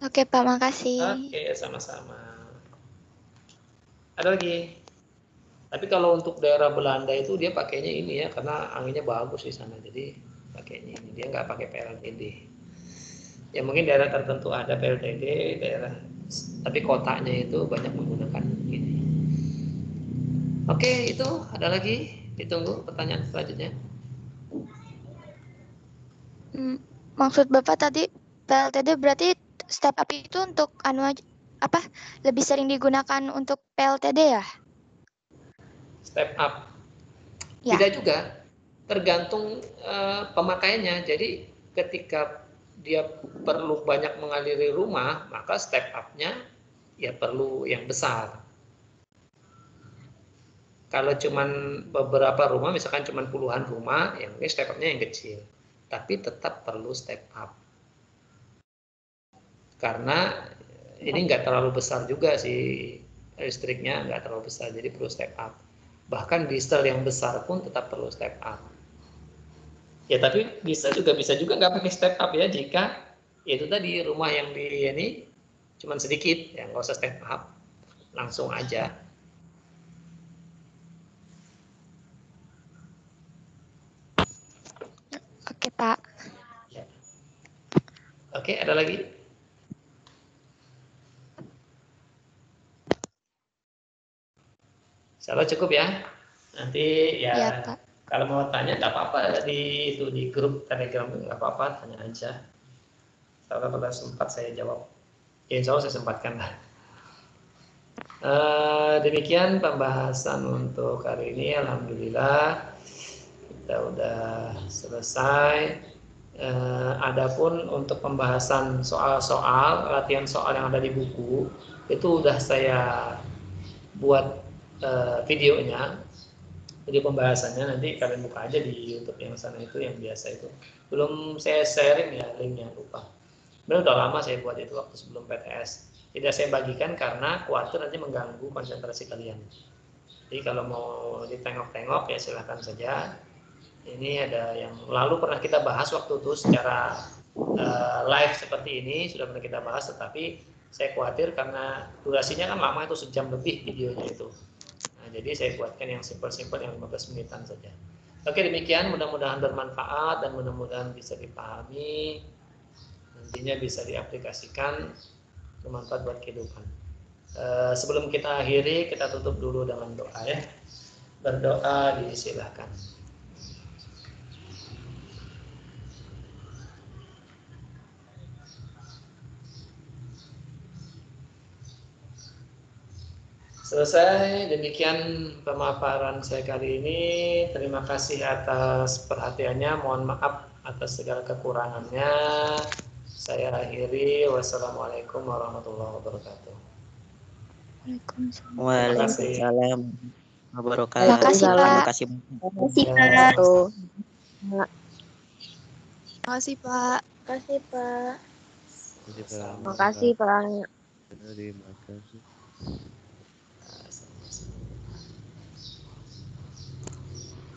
oke Pak, makasih. Oke, sama-sama. Ada lagi? Tapi kalau untuk daerah Belanda itu dia pakainya ini ya, karena anginnya bagus di sana, jadi pakainya ini. Dia nggak pakai PLTD. Ya mungkin daerah tertentu ada PLTD, daerah, tapi kotanya itu banyak menggunakan ini. Oke, itu ada lagi? Ditunggu pertanyaan selanjutnya. Maksud Bapak tadi PLTD berarti step up itu untuk apa? Lebih sering digunakan untuk PLTD ya? Step up. Ya. Tidak juga, tergantung pemakaiannya. Jadi ketika dia perlu banyak mengaliri rumah, maka step up-nya ya perlu yang besar. Kalau cuman beberapa rumah, misalkan cuman puluhan rumah, ya mungkin step up-nya yang kecil. Tapi tetap perlu step up. Karena ini nggak terlalu besar juga sih, listriknya nggak terlalu besar, jadi perlu step up. Bahkan diesel yang besar pun tetap perlu step up. Ya tapi bisa juga nggak pakai step up ya, jika itu tadi rumah yang di ini cuman sedikit, ya nggak usah step up, langsung aja. Oke, Pak. Ya. Oke, ada lagi? Salah cukup ya. Nanti ya, Pak. kalau mau tanya nggak apa-apa di grup Telegram, nggak apa-apa, tanya aja. Kalau pada sempat saya jawab, ya, insya Allah saya sempatkan lah. Demikian pembahasan untuk hari ini. Alhamdulillah kita udah selesai. Adapun untuk pembahasan soal-soal, latihan soal yang ada di buku, itu udah saya buat videonya, video pembahasannya. Nanti kalian buka aja di YouTube yang sana itu, yang biasa itu. Belum saya sharing ya linknya, lupa. Sebenarnya udah lama saya buat itu waktu sebelum PTS. Tidak saya bagikan karena khawatir nanti mengganggu konsentrasi kalian. Jadi kalau mau ditengok-tengok ya silahkan saja. Ini ada yang lalu pernah kita bahas waktu itu secara live seperti ini, sudah pernah kita bahas, tetapi saya khawatir karena durasinya kan lama, itu sejam lebih videonya itu. Nah, jadi saya buatkan yang simpel-simpel, yang 15 menitan saja. Oke, demikian, mudah-mudahan bermanfaat dan mudah-mudahan bisa dipahami, nantinya bisa diaplikasikan, bermanfaat buat kehidupan. Sebelum kita akhiri, kita tutup dulu dengan doa ya. Berdoa disilahkan. Selesai, demikian pemaparan saya kali ini. Terima kasih atas perhatiannya, mohon maaf atas segala kekurangannya. Saya akhiri, wassalamualaikum warahmatullahi wabarakatuh. Waalaikumsalam wabarakatuh. Terima kasih, Pak. Terima kasih. Terima kasih, Pak. Terima kasih, Pak. Terima kasih, Pak. Terima kasih.